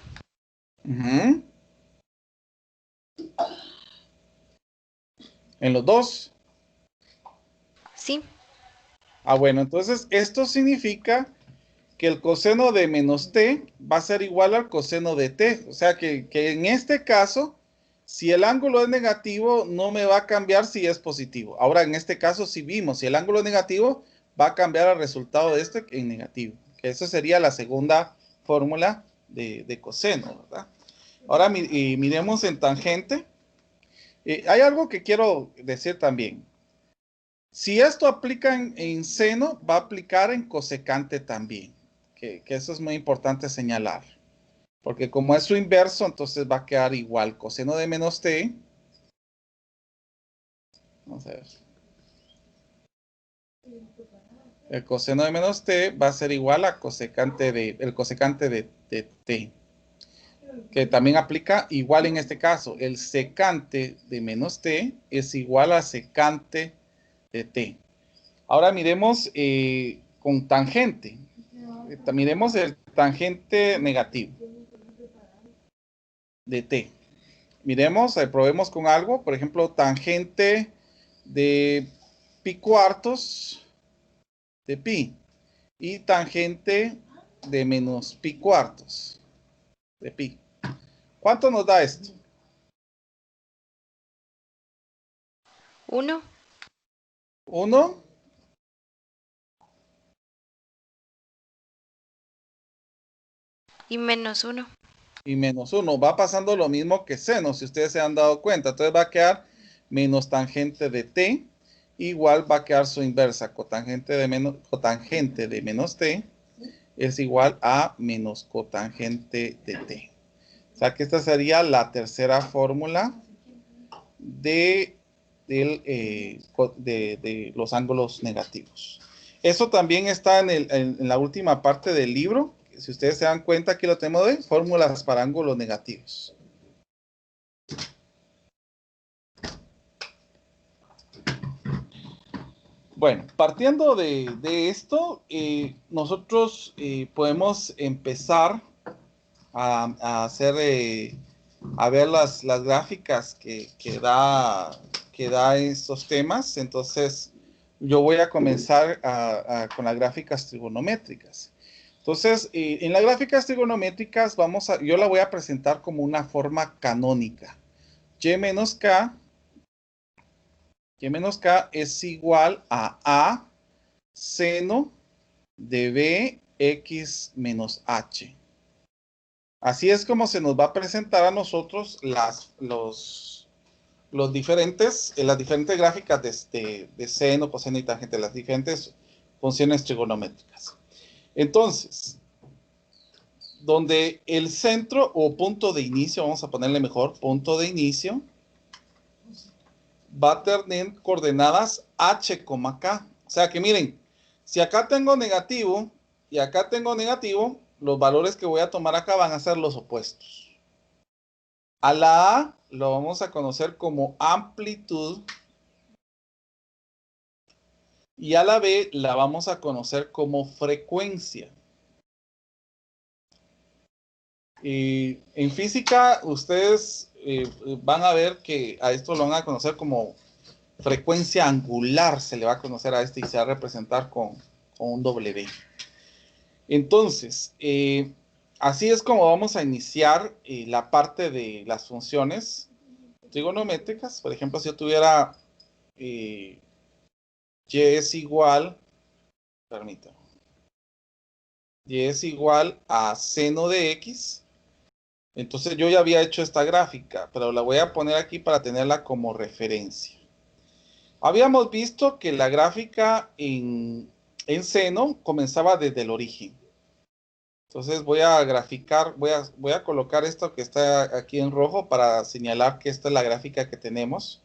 ¿En los dos? Sí. Bueno, entonces esto significa que el coseno de -t va a ser igual al coseno de t. O sea que en este caso, si el ángulo es negativo, no me va a cambiar si es positivo. Ahora, en este caso, si vimos, si el ángulo es negativo, va a cambiar el resultado de este en negativo. Que esa sería la segunda fórmula de coseno, ¿verdad? Ahora miremos en tangente. Hay algo que quiero decir también. Si esto aplica en seno, va a aplicar en cosecante también. Que eso es muy importante señalar. Porque como es su inverso, entonces va a quedar igual. Coseno de menos t. Vamos a ver. El coseno de menos t va a ser igual a el cosecante de t. Que también aplica igual en este caso. El secante de menos t es igual a secante de t. Ahora miremos con tangente. Miremos el tangente negativo de t. Miremos, probemos con algo. Por ejemplo, tangente de pi cuartos de pi. Y tangente de menos pi cuartos de pi. ¿Cuánto nos da esto? 1. 1. Y menos 1. Y menos 1. Va pasando lo mismo que seno, si ustedes se han dado cuenta. Entonces va a quedar menos tangente de t. Igual va a quedar su inversa. Cotangente de menos t es igual a menos cotangente de t. O sea que esta sería la tercera fórmula de los ángulos negativos. Eso también está en la última parte del libro. Si ustedes se dan cuenta, aquí lo tenemos de fórmulas para ángulos negativos. Bueno, partiendo de esto, nosotros podemos empezar a hacer, a ver las gráficas que da estos temas. Entonces, yo voy a comenzar con las gráficas trigonométricas. Entonces, en las gráficas trigonométricas yo la voy a presentar como una forma canónica. Y menos K es igual a seno de B x menos H. Así es como se nos va a presentar a nosotros las diferentes gráficas de seno, coseno y tangente, las diferentes funciones trigonométricas. Entonces, donde el centro o punto de inicio, vamos a ponerle mejor, punto de inicio, va a tener coordenadas h, k. O sea que miren, si acá tengo negativo y acá tengo negativo, los valores que voy a tomar acá van a ser los opuestos. A la A lo vamos a conocer como amplitud y a la B la vamos a conocer como frecuencia. Y en física ustedes van a ver que a esto lo van a conocer como frecuencia angular, se le va a conocer a este y se va a representar con un W. Entonces, así es como vamos a iniciar la parte de las funciones trigonométricas. Por ejemplo, si yo tuviera y es igual, permítame, y es igual a seno de x. Entonces yo ya había hecho esta gráfica, pero la voy a poner aquí para tenerla como referencia. Habíamos visto que la gráfica en seno comenzaba desde el origen. Entonces voy a graficar, voy a colocar esto que está aquí en rojo para señalar que esta es la gráfica que tenemos.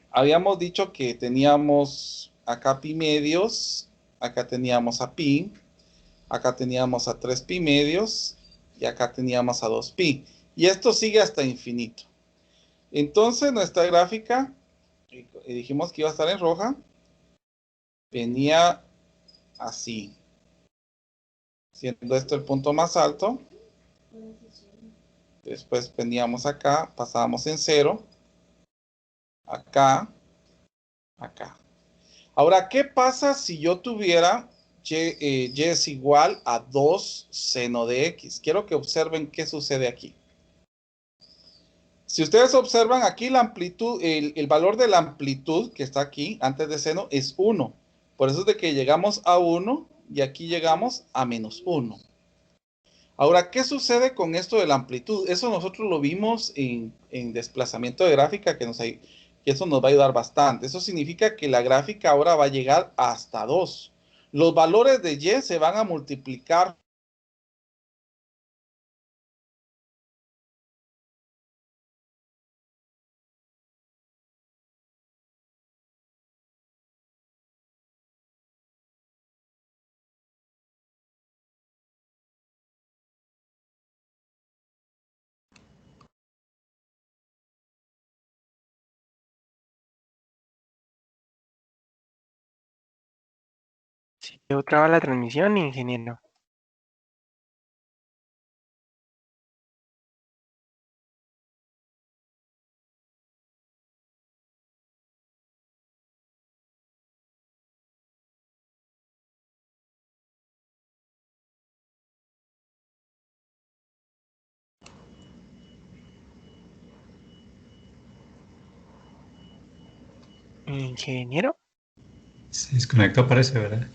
Habíamos dicho que teníamos acá pi medios, acá teníamos a pi, acá teníamos a 3 pi medios y acá teníamos a 2 pi. Y esto sigue hasta infinito. Entonces nuestra gráfica, dijimos que iba a estar en roja, venía así. Siendo esto el punto más alto. Después veníamos acá, pasábamos en 0. Acá. Acá. Ahora, ¿qué pasa si yo tuviera y es igual a 2 seno de x? Quiero que observen qué sucede aquí. Si ustedes observan aquí la amplitud, el valor de la amplitud que está aquí antes de seno es 1. Por eso es de que llegamos a 1 y aquí llegamos a menos 1. Ahora, ¿qué sucede con esto de la amplitud? Eso nosotros lo vimos en desplazamiento de gráfica, que eso nos va a ayudar bastante. Eso significa que la gráfica ahora va a llegar hasta 2. Los valores de Y se van a multiplicar. Si te traba la transmisión, ingeniero. Ingeniero. Se desconectó, parece, ¿verdad?